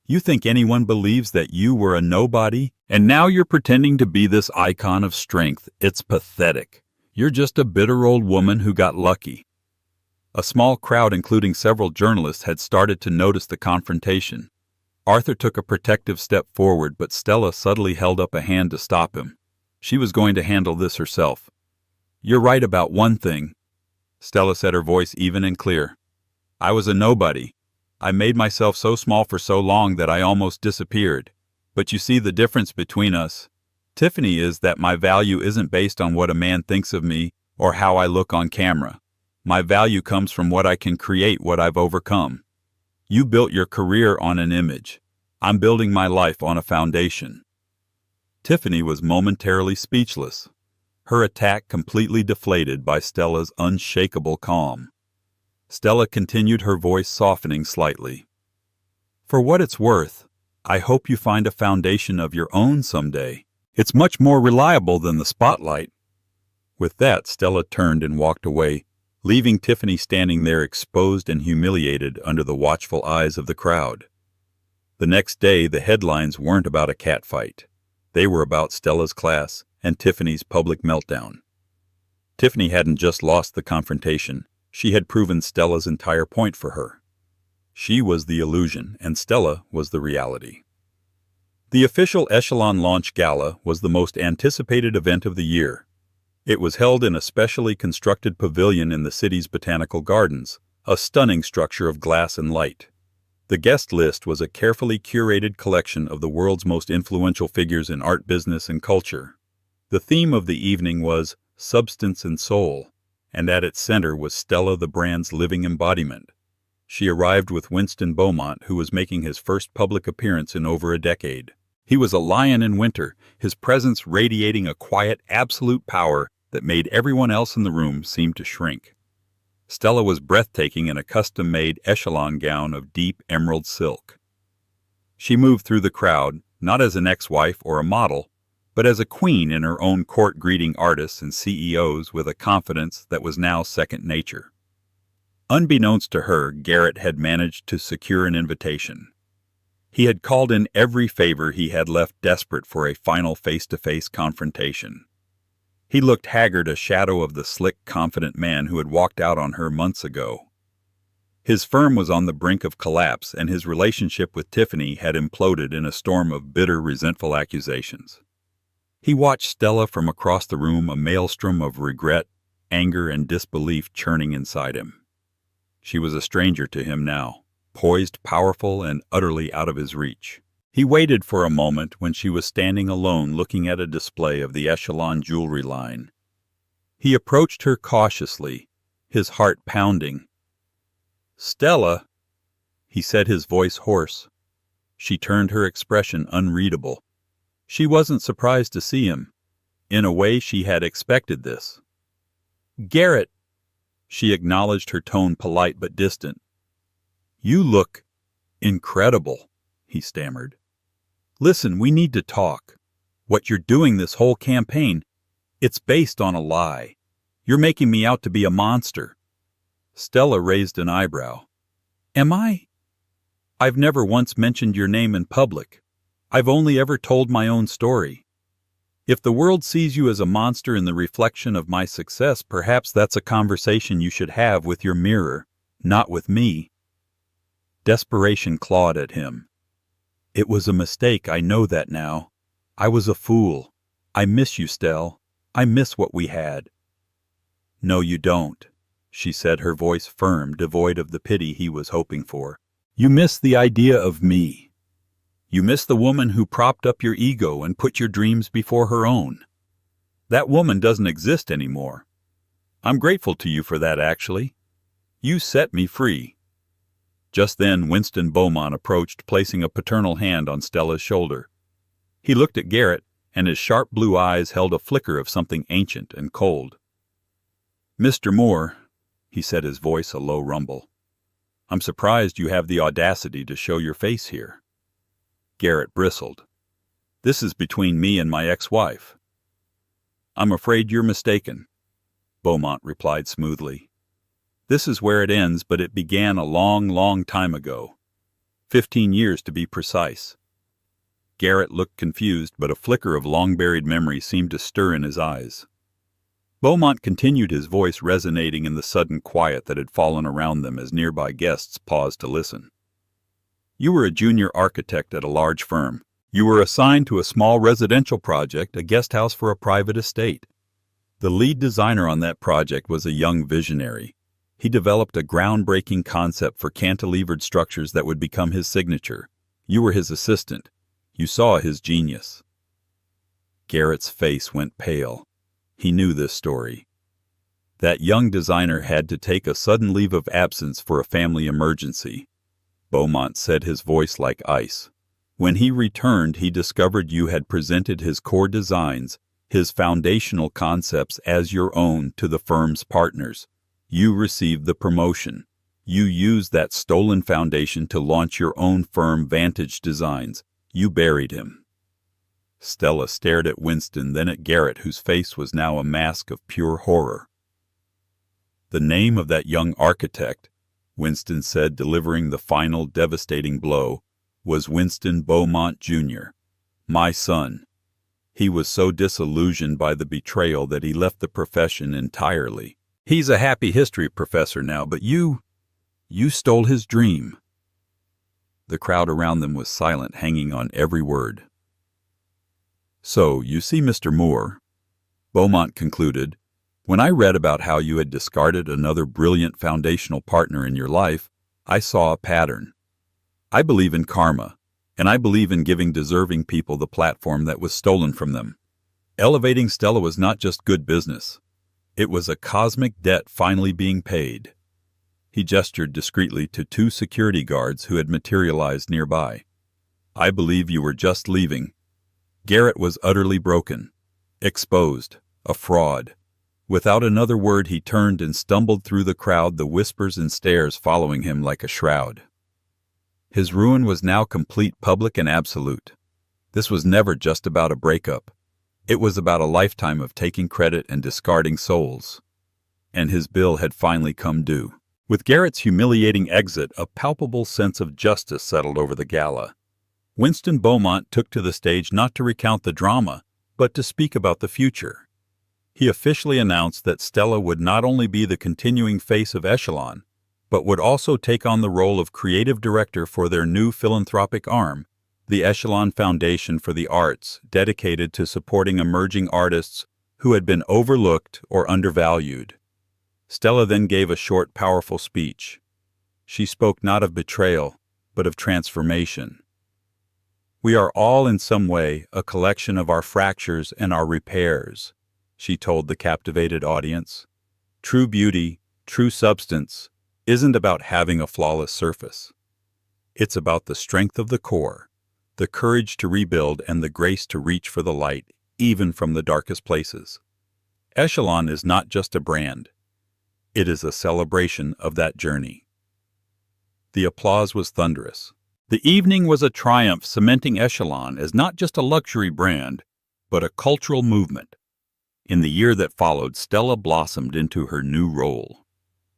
Speaker 1: "You think anyone believes that you were a nobody, and now you're pretending to be this icon of strength? It's pathetic. You're just a bitter old woman who got lucky." A small crowd, including several journalists, had started to notice the confrontation. Arthur took a protective step forward, but Stella subtly held up a hand to stop him. She was going to handle this herself. "You're right about one thing," Stella said, her voice even and clear. "I was a nobody. I made myself so small for so long that I almost disappeared. But you see the difference between us, Tiffany, is that my value isn't based on what a man thinks of me or how I look on camera. My value comes from what I can create, what I've overcome. You built your career on an image. I'm building my life on a foundation." Tiffany was momentarily speechless, her attack completely deflated by Stella's unshakable calm. Stella continued, her voice softening slightly. "For what it's worth, I hope you find a foundation of your own someday. It's much more reliable than the spotlight." With that, Stella turned and walked away, leaving Tiffany standing there exposed and humiliated under the watchful eyes of the crowd. The next day, the headlines weren't about a catfight. They were about Stella's class and Tiffany's public meltdown. Tiffany hadn't just lost the confrontation, she had proven Stella's entire point for her. She was the illusion, and Stella was the reality. The official Echelon launch gala was the most anticipated event of the year. It was held in a specially constructed pavilion in the city's botanical gardens, a stunning structure of glass and light. The guest list was a carefully curated collection of the world's most influential figures in art, business, and culture. The theme of the evening was substance and soul, and at its center was Stella, the brand's living embodiment. She arrived with Winston Beaumont, who was making his first public appearance in over a decade. He was a lion in winter, his presence radiating a quiet, absolute power that made everyone else in the room seem to shrink. Stella was breathtaking in a custom-made Echelon gown of deep emerald silk. She moved through the crowd, not as an ex-wife or a model, but as a queen in her own court, greeting artists and CEOs with a confidence that was now second nature. Unbeknownst to her, Garrett had managed to secure an invitation. He had called in every favor he had, left desperate for a final face-to-face confrontation. He looked haggard, a shadow of the slick, confident man who had walked out on her months ago. His firm was on the brink of collapse, and his relationship with Tiffany had imploded in a storm of bitter, resentful accusations. He watched Stella from across the room, a maelstrom of regret, anger, and disbelief churning inside him. She was a stranger to him now, poised, powerful, and utterly out of his reach. He waited for a moment when she was standing alone looking at a display of the Echelon jewelry line. He approached her cautiously, his heart pounding. "Stella," he said, his voice hoarse. She turned, her expression unreadable. She wasn't surprised to see him. In a way, she had expected this. "Garrett," she acknowledged, her tone polite but distant. "You look incredible," he stammered. "Listen, we need to talk. What you're doing, this whole campaign, it's based on a lie. You're making me out to be a monster." Stella raised an eyebrow. "Am I? I've never once mentioned your name in public. I've only ever told my own story. If the world sees you as a monster in the reflection of my success, perhaps that's a conversation you should have with your mirror, not with me." Desperation clawed at him. "It was a mistake, I know that now. I was a fool. I miss you, Stell. I miss what we had." "No, you don't," she said, her voice firm, devoid of the pity he was hoping for. "You miss the idea of me. You miss the woman who propped up your ego and put your dreams before her own. That woman doesn't exist anymore. I'm grateful to you for that, actually. You set me free." Just then, Winston Beaumont approached, placing a paternal hand on Stella's shoulder. He looked at Garrett, and his sharp blue eyes held a flicker of something ancient and cold. "Mr. Moore," he said, his voice a low rumble, "I'm surprised you have the audacity to show your face here." Garrett bristled. "This is between me and my ex-wife." "I'm afraid you're mistaken," Beaumont replied smoothly. "This is where it ends, but it began a long, long time ago. 15 years to be precise." Garrett looked confused, but a flicker of long-buried memory seemed to stir in his eyes. Beaumont continued, his voice resonating in the sudden quiet that had fallen around them as nearby guests paused to listen. You were a junior architect at a large firm. You were assigned to a small residential project, a guest house for a private estate. The lead designer on that project was a young visionary. He developed a groundbreaking concept for cantilevered structures that would become his signature. You were his assistant. You saw his genius. Garrett's face went pale. He knew this story. That young designer had to take a sudden leave of absence for a family emergency. Beaumont said, his voice like ice. When he returned, he discovered you had presented his core designs, his foundational concepts as your own to the firm's partners. You received the promotion. You used that stolen foundation to launch your own firm, Vantage Designs. You buried him. Stella stared at Winston, then at Garrett, whose face was now a mask of pure horror. The name of that young architect, Winston said, delivering the final devastating blow, was Winston Beaumont, Jr., my son. He was so disillusioned by the betrayal that he left the profession entirely. He's a happy history professor now, but you stole his dream. The crowd around them was silent, hanging on every word. So, you see, Mr. Moore, Beaumont concluded, when I read about how you had discarded another brilliant foundational partner in your life, I saw a pattern. I believe in karma, and I believe in giving deserving people the platform that was stolen from them. Elevating Stella was not just good business. It was a cosmic debt finally being paid. He gestured discreetly to two security guards who had materialized nearby. I believe you were just leaving. Garrett was utterly broken, exposed, a fraud. Without another word, he turned and stumbled through the crowd, the whispers and stares following him like a shroud. His ruin was now complete, public, and absolute. This was never just about a breakup. It was about a lifetime of taking credit and discarding souls. And his bill had finally come due. With Garrett's humiliating exit, a palpable sense of justice settled over the gala. Winston Beaumont took to the stage not to recount the drama, but to speak about the future. He officially announced that Stella would not only be the continuing face of Echelon, but would also take on the role of creative director for their new philanthropic arm, the Echelon Foundation for the Arts, dedicated to supporting emerging artists who had been overlooked or undervalued. Stella then gave a short, powerful speech. She spoke not of betrayal, but of transformation. We are all in some way a collection of our fractures and our repairs, she told the captivated audience. True beauty, true substance, isn't about having a flawless surface. It's about the strength of the core, the courage to rebuild, and the grace to reach for the light, even from the darkest places. Echelon is not just a brand. It is a celebration of that journey. The applause was thunderous. The evening was a triumph, cementing Echelon as not just a luxury brand, but a cultural movement. In the year that followed, Stella blossomed into her new role.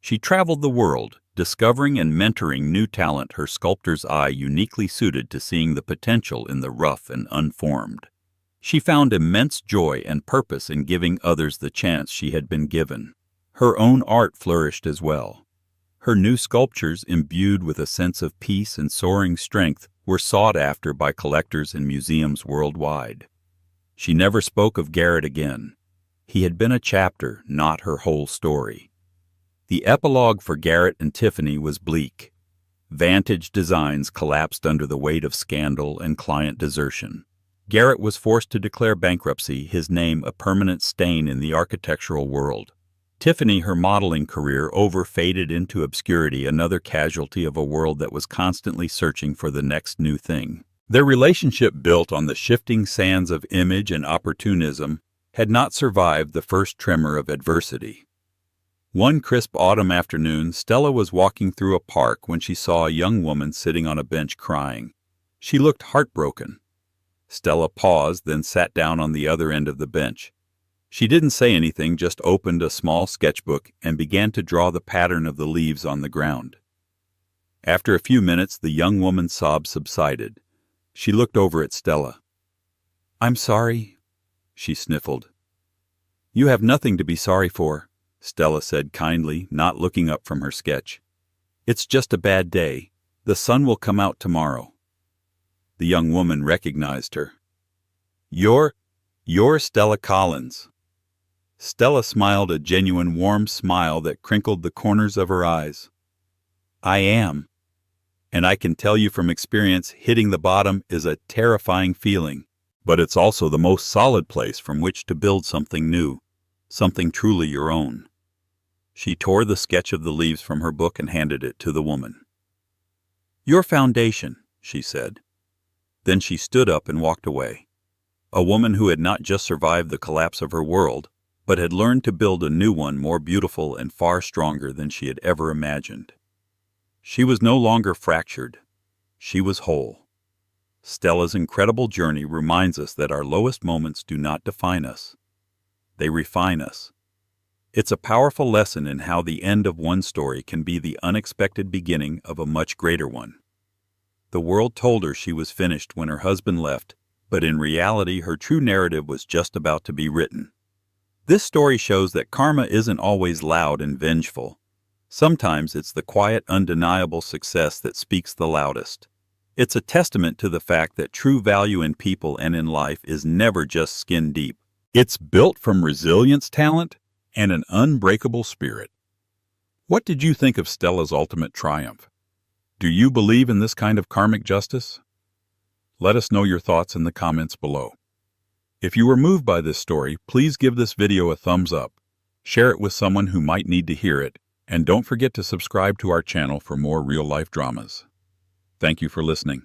Speaker 1: She traveled the world, discovering and mentoring new talent, her sculptor's eye uniquely suited to seeing the potential in the rough and unformed. She found immense joy and purpose in giving others the chance she had been given. Her own art flourished as well. Her new sculptures, imbued with a sense of peace and soaring strength, were sought after by collectors and museums worldwide. She never spoke of Garrett again. He had been a chapter, not her whole story. The epilogue for Garrett and Tiffany was bleak. Vantage Designs collapsed under the weight of scandal and client desertion. Garrett was forced to declare bankruptcy, his name a permanent stain in the architectural world. Tiffany, her modeling career over, faded into obscurity, another casualty of a world that was constantly searching for the next new thing. Their relationship, built on the shifting sands of image and opportunism, had not survived the first tremor of adversity. One crisp autumn afternoon, Stella was walking through a park when she saw a young woman sitting on a bench crying. She looked heartbroken. Stella paused, then sat down on the other end of the bench. She didn't say anything, just opened a small sketchbook and began to draw the pattern of the leaves on the ground. After a few minutes, the young woman's sobs subsided. She looked over at Stella. "I'm sorry," she sniffled. "You have nothing to be sorry for," Stella said kindly, not looking up from her sketch. "It's just a bad day. The sun will come out tomorrow. The young woman recognized her. You're Stella Collins. Stella smiled a genuine warm smile that crinkled the corners of her eyes. I am. And I can tell you from experience, hitting the bottom is a terrifying feeling. But it's also the most solid place from which to build something new, something truly your own. She tore the sketch of the leaves from her book and handed it to the woman. Your foundation, she said. Then she stood up and walked away. A woman who had not just survived the collapse of her world, but had learned to build a new one more beautiful and far stronger than she had ever imagined. She was no longer fractured. She was whole. Stella's incredible journey reminds us that our lowest moments do not define us. They refine us. It's a powerful lesson in how the end of one story can be the unexpected beginning of a much greater one. The world told her she was finished when her husband left, but in reality her true narrative was just about to be written. This story shows that karma isn't always loud and vengeful. Sometimes it's the quiet, undeniable success that speaks the loudest. It's a testament to the fact that true value in people and in life is never just skin deep. It's built from resilience, talent, and an unbreakable spirit. What did you think of Stella's ultimate triumph? Do you believe in this kind of karmic justice? Let us know your thoughts in the comments below. If you were moved by this story, please give this video a thumbs up, share it with someone who might need to hear it, and don't forget to subscribe to our channel for more real-life dramas. Thank you for listening.